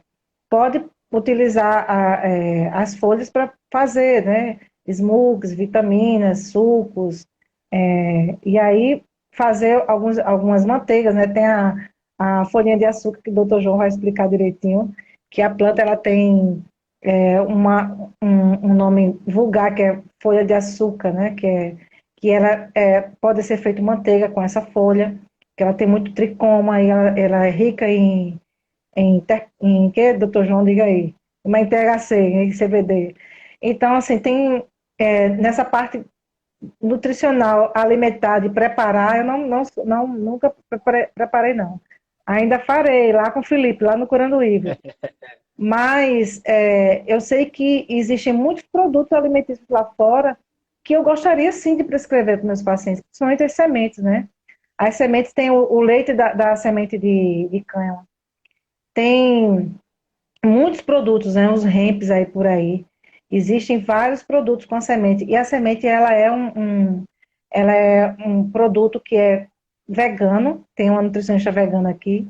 pode utilizar as folhas para fazer, né, smoothies, vitaminas, sucos, e aí fazer algumas manteigas, né, tem a folhinha de açúcar que o doutor João vai explicar direitinho, que a planta ela tem um nome vulgar, que é folha de açúcar, né, que ela pode ser feita manteiga com essa folha, que ela tem muito tricoma, e ela é rica em que, doutor João, diga aí? Uma em THC, em CBD. Então, assim, tem nessa parte nutricional, alimentar, de preparar, eu nunca preparei, não. Ainda farei lá com o Felipe, lá no Curando Livre. Mas eu sei que existem muitos produtos alimentícios lá fora que eu gostaria sim de prescrever para meus pacientes, principalmente as sementes, né? As sementes têm o leite da semente de cânhamo. Tem muitos produtos, né? Os hemps aí por aí. Existem vários produtos com a semente. E a semente, ela é um produto que é vegano. Tem uma nutricionista vegana aqui,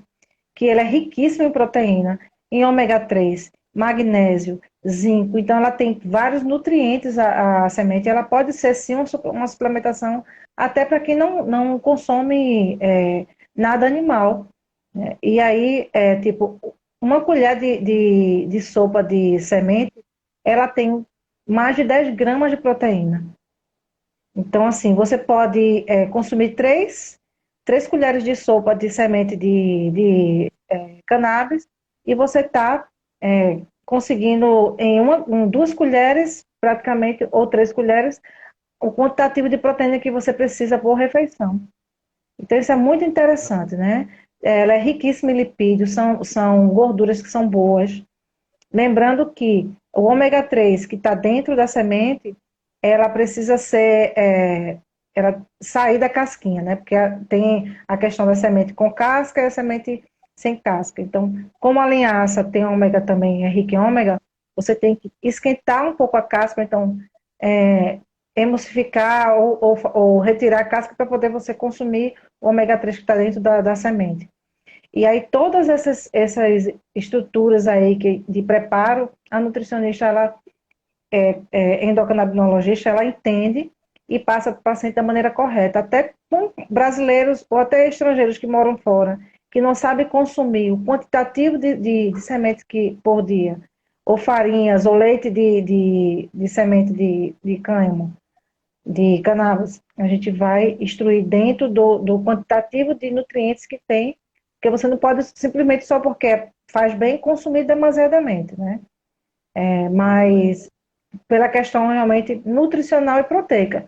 que ele é riquíssimo em proteína, em ômega 3, magnésio, zinco. Então, ela tem vários nutrientes, a semente. Ela pode ser, sim, uma suplementação até para quem não consome nada animal. Né? E aí, tipo, uma colher de sopa de semente, ela tem mais de 10 gramas de proteína. Então, assim, você pode consumir três colheres de sopa de semente de cannabis e você está conseguindo em 2 colheres, praticamente, ou 3 colheres, o quantitativo de proteína que você precisa por refeição. Então, isso é muito interessante, né? Ela é riquíssima em lipídios, são gorduras que são boas. Lembrando que o ômega 3 que está dentro da semente, ela precisa ela sair da casquinha, né? Porque tem a questão da semente com casca e a semente sem casca. Então, como a linhaça tem ômega também, é rica em ômega, você tem que esquentar um pouco a casca, então, emulsificar ou retirar a casca para poder você consumir o ômega 3 que está dentro da semente. E aí, todas essas estruturas aí de preparo, a nutricionista, ela endocrinologista, ela entende e passa para o paciente da maneira correta. Até com brasileiros ou até estrangeiros que moram fora, que não sabem consumir o quantitativo de sementes por dia, ou farinhas, ou leite de semente de cânhamo, de cannabis, a gente vai instruir dentro do quantitativo de nutrientes que tem, porque você não pode simplesmente só porque faz bem consumir demasiadamente, né? Mas pela questão realmente nutricional e proteica,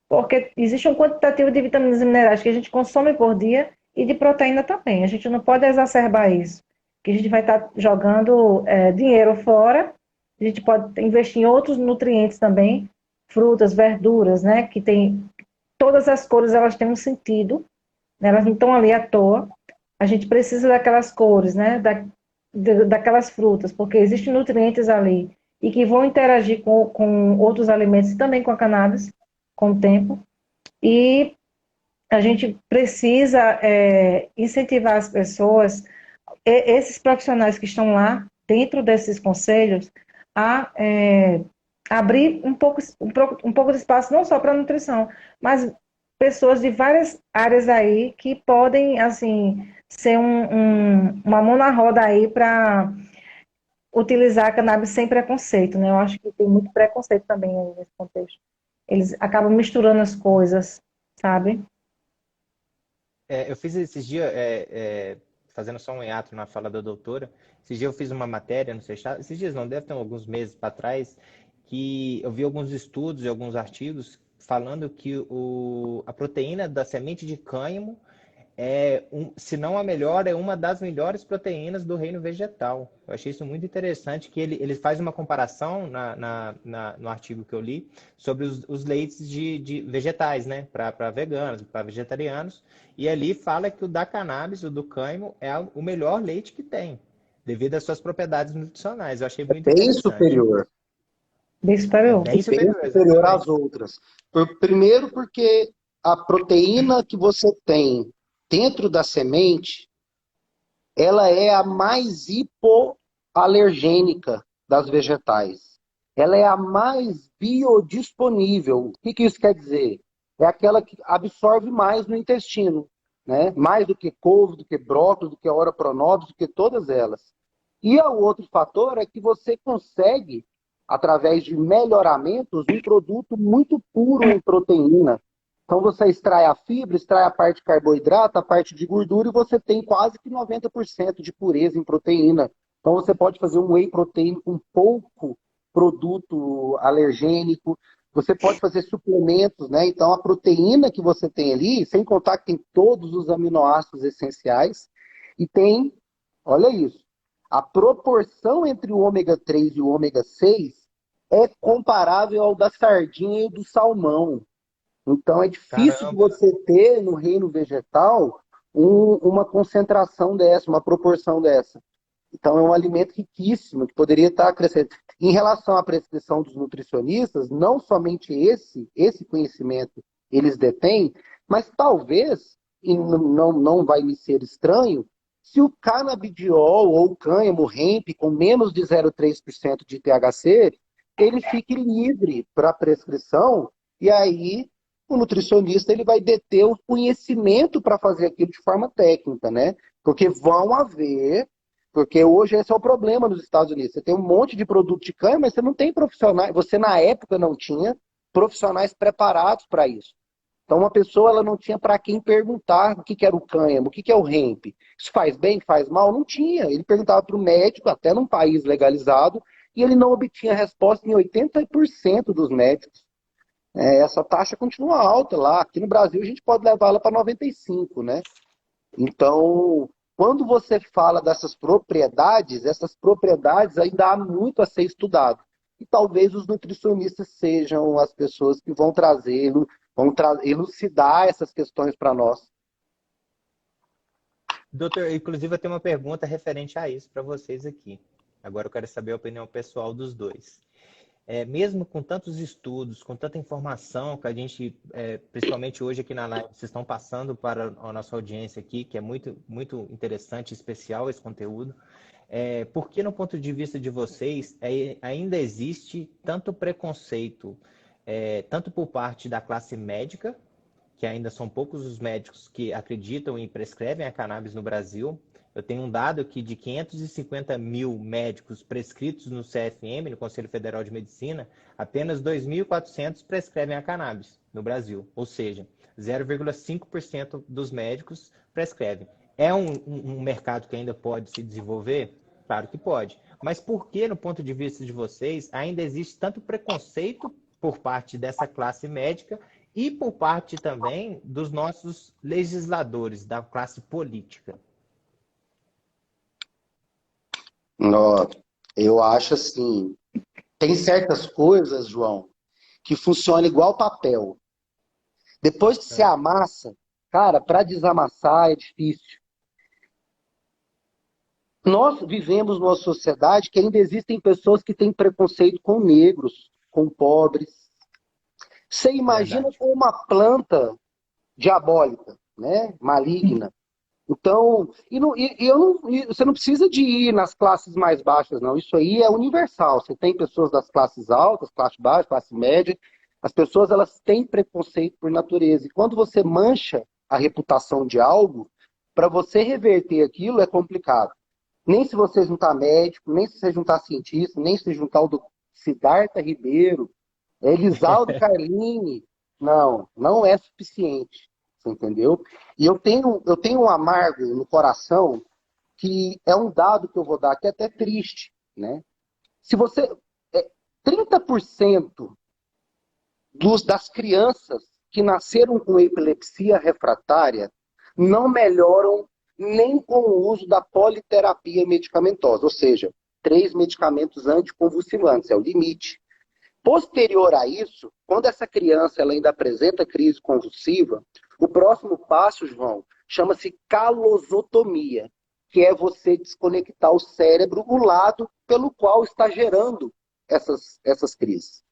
porque existe um quantitativo de vitaminas e minerais que a gente consome por dia e de proteína também. A gente não pode exacerbar isso, que a gente vai estar jogando dinheiro fora, a gente pode investir em outros nutrientes também, frutas, verduras, né, que tem todas as cores, elas têm um sentido, né, elas não estão ali à toa. A gente precisa daquelas cores, né, daquelas frutas, porque existem nutrientes ali e que vão interagir com outros alimentos e também com a cannabis, com o tempo. E a gente precisa incentivar as pessoas, esses profissionais que estão lá, dentro desses conselhos, a abrir um pouco de espaço, não só para a nutrição, mas pessoas de várias áreas aí que podem, assim, ser uma mão na roda aí para utilizar a cannabis sem preconceito, né? Eu acho que tem muito preconceito também aí nesse contexto. Eles acabam misturando as coisas, sabe? Eu fiz esses dias, fazendo só um hiato na fala da doutora, esses dias eu fiz uma matéria no Seixal, esses dias não, deve ter alguns meses para trás, que eu vi alguns estudos e alguns artigos falando que a proteína da semente de cânhamo se não a melhor, é uma das melhores proteínas do reino vegetal. Eu achei isso muito interessante, que ele faz uma comparação no artigo que eu li sobre os leites de vegetais, né? Para veganos, para vegetarianos. E ali fala que o da cannabis, o do cânhamo, é o melhor leite que tem, devido às suas propriedades nutricionais. Eu achei muito Bem interessante. superior. Bem É superior. bem Bem superior, superior às exatamente. outras. Primeiro porque a proteína que você tem dentro da semente, ela é a mais hipoalergênica das vegetais. Ela é a mais biodisponível. O que isso quer dizer? É aquela que absorve mais no intestino, né? Mais do que couve, do que brócolis, do que ora pronobis, do que todas elas. E o outro fator é que você consegue, através de melhoramentos, um produto muito puro em proteína. Então você extrai a fibra, extrai a parte de carboidrato, a parte de gordura e você tem quase que 90% de pureza em proteína. Então você pode fazer um whey protein com pouco produto alergênico. Você pode fazer suplementos, né? Então, a proteína que você tem ali, sem contar que tem todos os aminoácidos essenciais, e tem, olha isso, a proporção entre o ômega 3 e o ômega 6 é comparável ao da sardinha e do salmão. Então, é difícil de Caramba. você ter no reino vegetal uma concentração dessa, uma proporção dessa. Então, é um alimento riquíssimo que poderia estar crescendo. Em relação à prescrição dos nutricionistas, não somente esse conhecimento eles detêm, mas talvez, e não vai me ser estranho, se o canabidiol ou o cânhamo, o hemp, com menos de 0,3% de THC, ele fique livre para prescrição, e aí o nutricionista ele vai deter o conhecimento para fazer aquilo de forma técnica, né? Porque vão haver. Porque hoje esse é o problema nos Estados Unidos. Você tem um monte de produto de cânhamo, mas você não tem profissionais. Você, na época, não tinha profissionais preparados para isso. Então, uma pessoa ela não tinha para quem perguntar o que era o cânhamo, o que é o hemp. Isso faz bem, faz mal? Não tinha. Ele perguntava para o médico, até num país legalizado, e ele não obtinha resposta em 80% dos médicos. Essa taxa continua alta lá. Aqui no Brasil, a gente pode levá-la para 95%, né? Então, quando você fala dessas propriedades, essas propriedades ainda há muito a ser estudado. E talvez os nutricionistas sejam as pessoas que vão elucidar essas questões para nós. Doutor, inclusive eu tenho uma pergunta referente a isso para vocês aqui. Agora eu quero saber a opinião pessoal dos dois. Mesmo com tantos estudos, com tanta informação que a gente, principalmente hoje aqui na live, vocês estão passando para a nossa audiência aqui, que é muito, muito interessante e especial esse conteúdo, por que no ponto de vista de vocês ainda existe tanto preconceito, tanto por parte da classe médica, que ainda são poucos os médicos que acreditam e prescrevem a cannabis no Brasil. Eu tenho um dado aqui de 550 mil médicos prescritos no CFM, no Conselho Federal de Medicina, apenas 2.400 prescrevem a cannabis no Brasil. Ou seja, 0,5% dos médicos prescrevem. É um mercado que ainda pode se desenvolver? Claro que pode. Mas por que, no ponto de vista de vocês, ainda existe tanto preconceito por parte dessa classe médica e por parte também dos nossos legisladores, da classe política? Eu acho assim, tem certas coisas, João, que funcionam igual papel. Depois que você amassa, cara, para desamassar é difícil. Nós vivemos numa sociedade que ainda existem pessoas que têm preconceito com negros, com pobres. Você imagina Verdade. com uma planta diabólica, né? Maligna. Então, você não precisa de ir nas classes mais baixas, não. Isso aí é universal. Você tem pessoas das classes altas, classe baixa, classe média. As pessoas elas têm preconceito por natureza. E quando você mancha a reputação de algo, para você reverter aquilo é complicado. Nem se você juntar médico, nem se você juntar cientista, nem se você juntar o do Siddhartha Ribeiro, Elisaldo Carlini. Não é suficiente. Você entendeu? E eu tenho um amargo no coração que é um dado que eu vou dar que é até triste, né? Se você 30% das crianças que nasceram com epilepsia refratária não melhoram nem com o uso da politerapia medicamentosa, ou seja, 3 medicamentos anticonvulsivantes, é o limite. Posterior a isso, quando essa criança ela ainda apresenta crise convulsiva, o próximo passo, João, chama-se calosotomia, que é você desconectar o cérebro, o lado pelo qual está gerando essas crises.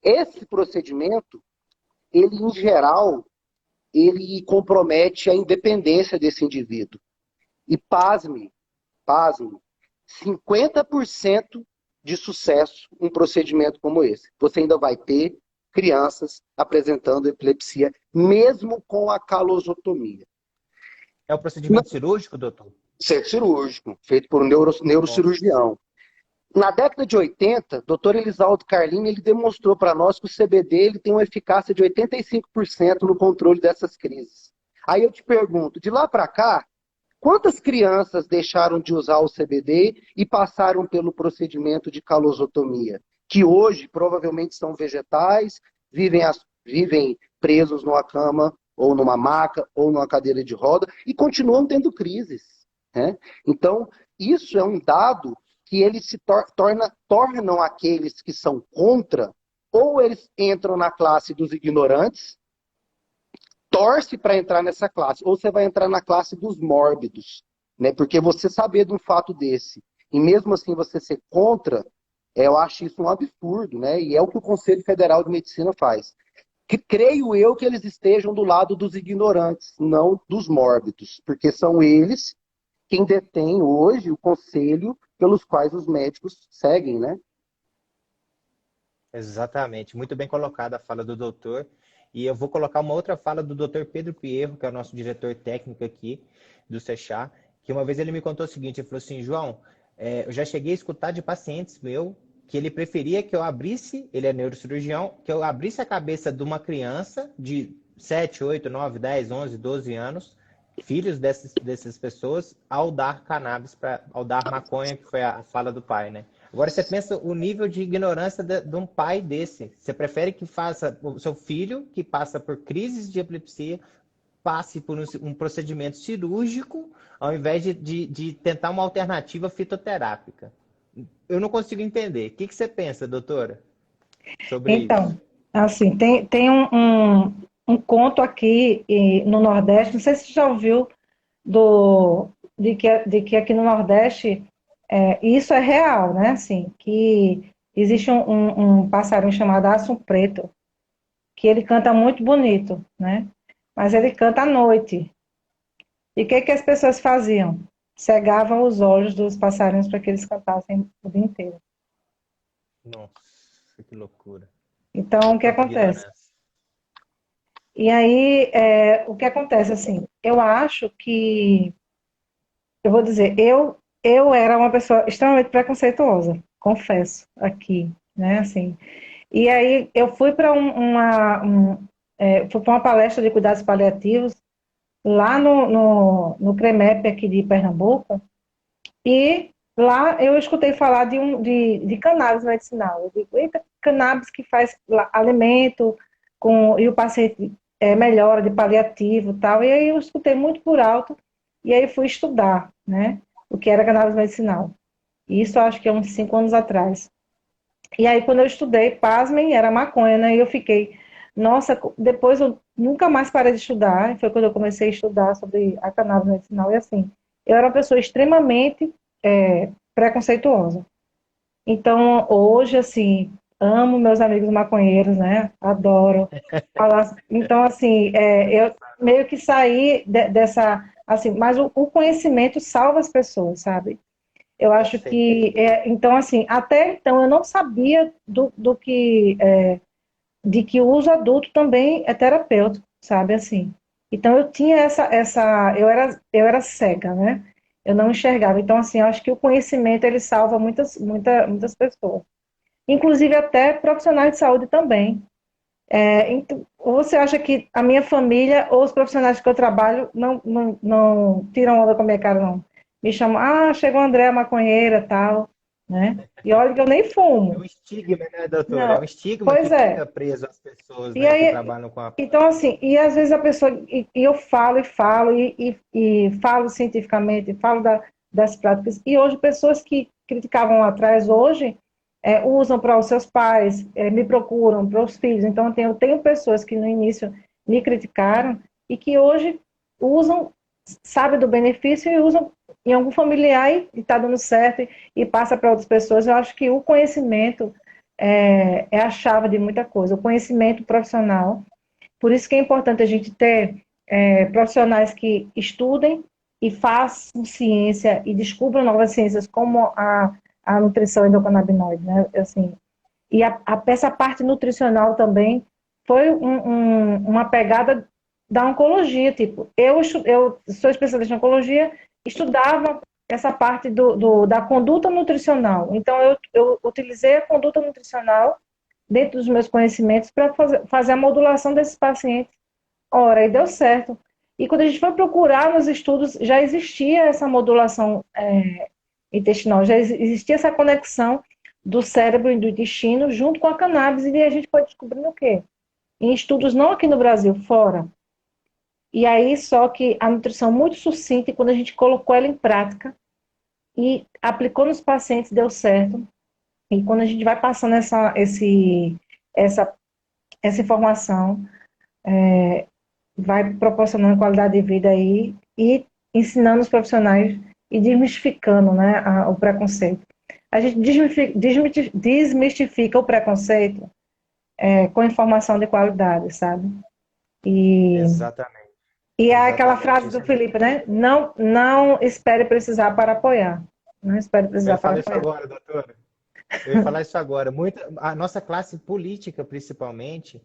Esse procedimento, ele em geral, ele compromete a independência desse indivíduo. E pasme, 50% de sucesso um procedimento como esse. Você ainda vai ter crianças apresentando epilepsia, mesmo com a calosotomia. É o procedimento cirúrgico, doutor? Ser cirúrgico, feito por um neurocirurgião. Na década de 80, o Dr. Elisaldo Carlini ele demonstrou para nós que o CBD ele tem uma eficácia de 85% no controle dessas crises. Aí eu te pergunto, de lá para cá, quantas crianças deixaram de usar o CBD e passaram pelo procedimento de calosotomia? Que hoje provavelmente são vegetais, vivem presos numa cama, ou numa maca, ou numa cadeira de roda, e continuam tendo crises, né? Então, isso é um dado que eles se tornam aqueles que são contra, ou eles entram na classe dos ignorantes, torce para entrar nessa classe, ou você vai entrar na classe dos mórbidos, né? Porque você saber de um fato desse, e mesmo assim você ser contra, eu acho isso um absurdo, né? E é o que o Conselho Federal de Medicina faz. Que creio eu que eles estejam do lado dos ignorantes, não dos mórbidos, porque são eles quem detém hoje o conselho pelos quais os médicos seguem, né? Exatamente, muito bem colocada a fala do doutor. E eu vou colocar uma outra fala do doutor Pedro Pierro, que é o nosso diretor técnico aqui do Sechá, que uma vez ele me contou o seguinte, ele falou assim, João, eu já cheguei a escutar de pacientes meu que ele preferia que eu abrisse, ele é neurocirurgião, que eu abrisse a cabeça de uma criança de 7, 8, 9, 10, 11, 12 anos, filhos dessas pessoas, ao dar cannabis, ao dar maconha, que foi a fala do pai, né? Agora você pensa o nível de ignorância de um pai desse. Você prefere que faça o seu filho, que passa por crises de epilepsia, passe por um procedimento cirúrgico, ao invés de tentar uma alternativa fitoterápica. Eu não consigo entender. O que você pensa, doutora, sobre isso? Então, assim, tem um conto aqui no Nordeste, não sei se você já ouviu de que aqui no Nordeste, isso é real, né? Assim, que existe um passarinho chamado Aço Preto, que ele canta muito bonito, né? Mas ele canta à noite. E o que as pessoas faziam? Cegavam os olhos dos passarinhos para que eles cantassem o dia inteiro. Nossa, que loucura. Então, o que Quanta acontece? ignorância. E aí, o que acontece, assim, eu acho que, eu vou dizer, eu era uma pessoa extremamente preconceituosa, confesso, aqui, né, assim. E aí, eu fui para fui para uma palestra de cuidados paliativos, lá no CREMEP aqui de Pernambuco, e lá eu escutei falar de cannabis medicinal. Eu digo, eita, cannabis que faz alimento, e o paciente melhora de paliativo e tal. E aí eu escutei muito por alto, e aí fui estudar, né, o que era cannabis medicinal. E isso eu acho que é uns 5 anos atrás. E aí quando eu estudei, pasmem, era maconha, né, e eu fiquei, nossa, depois eu nunca mais parei de estudar, foi quando eu comecei a estudar sobre a cannabis medicinal, e assim, eu era uma pessoa extremamente preconceituosa. Então, hoje, assim, amo meus amigos maconheiros, né? Adoro falar. Então, assim, eu meio que saí dessa, assim, mas o conhecimento salva as pessoas, sabe? Eu Com acho que, certeza. então, assim, até então eu não sabia de que o uso adulto também é terapêutico, sabe, assim. Então eu tinha eu era cega, né? Eu não enxergava. Então, assim, eu acho que o conhecimento ele salva muitas pessoas, inclusive até profissionais de saúde também. Então, ou você acha que a minha família ou os profissionais que eu trabalho não tiram onda com a minha cara, não? Me chamam, chegou a Andréa maconheira, tal, né? E olha que eu nem É fumo. um estigma, né, doutora? É um Não, estigma que pois é. fica preso às pessoas, E né, que aí, trabalham com a então, planta. assim, e às vezes a pessoa, e eu falo e falo, e falo cientificamente, falo das práticas, e hoje pessoas que criticavam lá atrás, hoje usam para os seus pais, me procuram para os filhos. Então, eu tenho pessoas que no início me criticaram e que hoje usam, sabem do benefício e usam em algum familiar e está dando certo e passa para outras pessoas. Eu acho que o conhecimento é a chave de muita coisa, o conhecimento profissional. Por isso que é importante a gente ter profissionais que estudem e façam ciência e descubram novas ciências, como a nutrição endocannabinoide, né? Assim, e essa parte nutricional também foi uma pegada da oncologia, tipo, eu sou especialista em oncologia, estudava essa parte da conduta nutricional. Então, eu utilizei a conduta nutricional dentro dos meus conhecimentos para fazer a modulação desses pacientes. Ora, e deu certo. E quando a gente foi procurar nos estudos, já existia essa modulação intestinal, já existia essa conexão do cérebro e do intestino junto com a cannabis, e a gente foi descobrindo o quê? em estudos não aqui no Brasil, fora. E aí, só que a nutrição muito sucinta, e quando a gente colocou ela em prática e aplicou nos pacientes, deu certo. E quando a gente vai passando essa, essa informação, vai proporcionando qualidade de vida aí e ensinando os profissionais e desmistificando, né, o preconceito. A gente desmistifica o preconceito com informação de qualidade, sabe? Exatamente. E é aquela Exatamente. frase do Felipe, né? Não, não espere precisar para apoiar. Não espere Eu ia precisar para falar isso apoiar. agora, doutora. Eu ia falar isso agora. A nossa classe política, principalmente,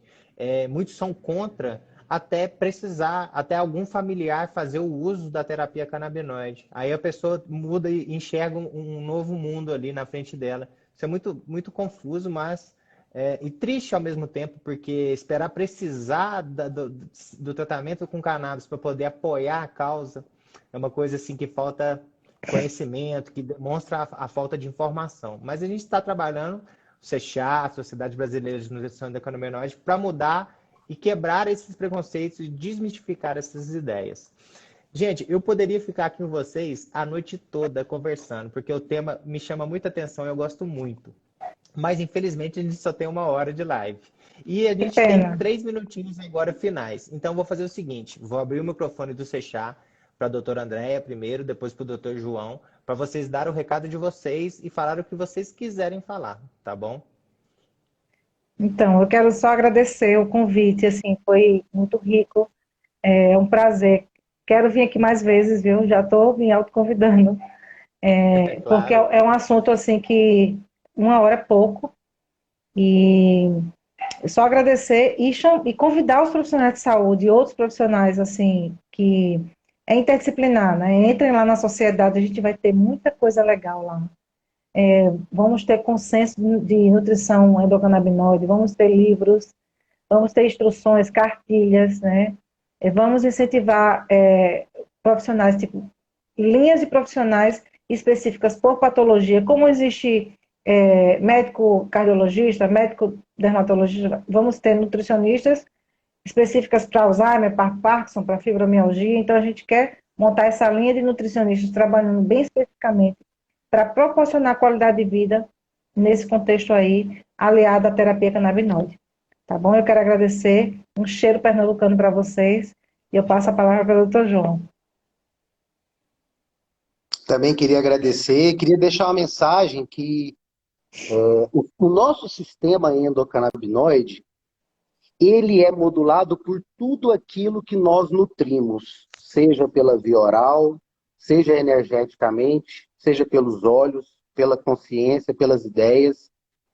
muitos são contra até precisar, até algum familiar fazer o uso da terapia canabinoide. Aí a pessoa muda e enxerga um novo mundo ali na frente dela. Isso é muito, muito confuso, mas e triste ao mesmo tempo, porque esperar precisar do tratamento com cannabis para poder apoiar a causa é uma coisa assim que falta conhecimento, que demonstra a falta de informação. Mas a gente está trabalhando, o SECHA, a Sociedade Brasileira de Nutrição Endocannabinoide, para mudar e quebrar esses preconceitos e desmistificar essas ideias. Gente, eu poderia ficar aqui com vocês a noite toda conversando, porque o tema me chama muita atenção e eu gosto muito. Mas, infelizmente, a gente só tem 1 hora de live. E a Que gente tem pena. 3 minutinhos agora finais. Então, vou fazer o seguinte: vou abrir o microfone do SECHA para a doutora Andréia primeiro, depois para o doutor João, para vocês darem o recado de vocês e falar o que vocês quiserem falar, tá bom? Então, eu quero só agradecer o convite, assim, foi muito rico, é um prazer. Quero vir aqui mais vezes, viu? Já estou me autoconvidando, É porque claro. é um assunto, assim, que 1 hora é pouco, e só agradecer e convidar os profissionais de saúde e outros profissionais, assim, que é interdisciplinar, né? Entrem lá na sociedade, a gente vai ter muita coisa legal lá. Vamos ter consenso de nutrição endocannabinoide, vamos ter livros, vamos ter instruções, cartilhas, né? Vamos incentivar profissionais, tipo, linhas de profissionais específicas por patologia, como existe médico cardiologista, médico dermatologista, vamos ter nutricionistas específicas para Alzheimer, para Parkinson, para fibromialgia, então a gente quer montar essa linha de nutricionistas trabalhando bem especificamente para proporcionar qualidade de vida nesse contexto aí, aliado à terapia canabinoide. Tá bom? Eu quero agradecer, um cheiro pernambucano para vocês, e eu passo a palavra para o doutor João. Também queria agradecer, queria deixar uma mensagem que o nosso sistema endocannabinoide, ele é modulado por tudo aquilo que nós nutrimos, seja pela via oral, seja energeticamente, seja pelos olhos, pela consciência, pelas ideias.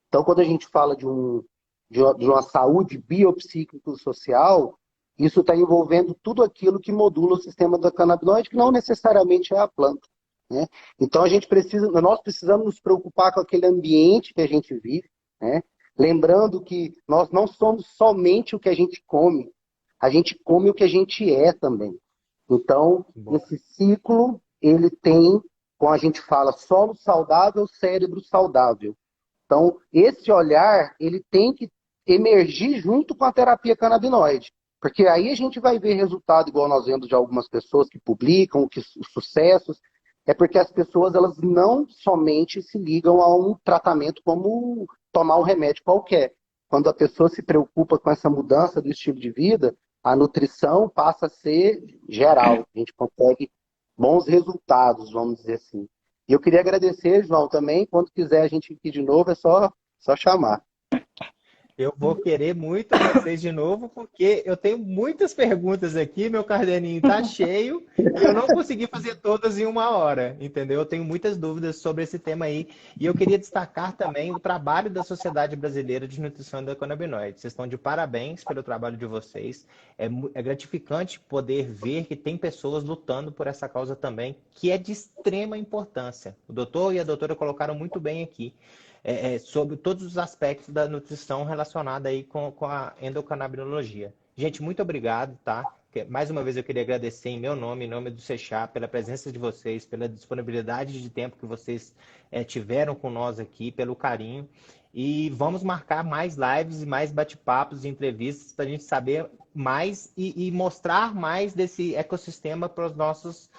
Então, quando a gente fala de uma saúde biopsíquico-social, isso está envolvendo tudo aquilo que modula o sistema endocannabinoide, que não necessariamente é a planta, né? Então, nós precisamos nos preocupar com aquele ambiente que a gente vive, né? Lembrando que nós não somos somente o que a gente come o que a gente é também. Então, Bom, esse ciclo, ele tem, como a gente fala, solo saudável, cérebro saudável. Então, esse olhar, ele tem que emergir junto com a terapia canabinoide. Porque aí a gente vai ver resultado, igual nós vemos de algumas pessoas que publicam, os sucessos, é porque as pessoas elas não somente se ligam a um tratamento como tomar um remédio qualquer. Quando a pessoa se preocupa com essa mudança do estilo de vida, a nutrição passa a ser geral. A gente consegue bons resultados, vamos dizer assim. E eu queria agradecer, João, também. Quando quiser a gente ir de novo, é só chamar. eu vou querer muito vocês de novo, porque eu tenho muitas perguntas aqui, meu caderninho está cheio e eu não consegui fazer todas em 1 hora, entendeu? Eu tenho muitas dúvidas sobre esse tema aí e eu queria destacar também o trabalho da Sociedade Brasileira de Nutrição Endocannabinoide. Vocês estão de parabéns pelo trabalho de vocês. É gratificante poder ver que tem pessoas lutando por essa causa também, que é de extrema importância. O doutor e a doutora colocaram muito bem aqui. Sobre todos os aspectos da nutrição relacionada aí com a endocannabinologia. Gente, muito obrigado, tá? Mais uma vez eu queria agradecer em meu nome, em nome do Seixá, pela presença de vocês, pela disponibilidade de tempo que vocês tiveram com nós aqui, pelo carinho. E vamos marcar mais lives e mais bate-papos e entrevistas para a gente saber mais e mostrar mais desse ecossistema para os nossos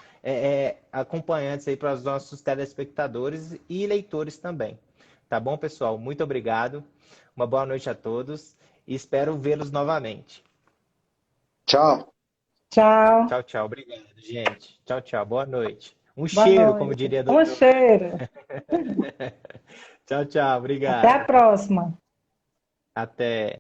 acompanhantes, aí, para os nossos telespectadores e leitores também. Tá bom, pessoal? Muito obrigado. Uma boa noite a todos e espero vê-los novamente. Tchau. Tchau. Tchau, tchau. Obrigado, gente. Tchau, tchau. Boa noite. Um Boa cheiro, noite. como diria a Um doutora. cheiro. Tchau, tchau. Até a Obrigado. próxima. Até.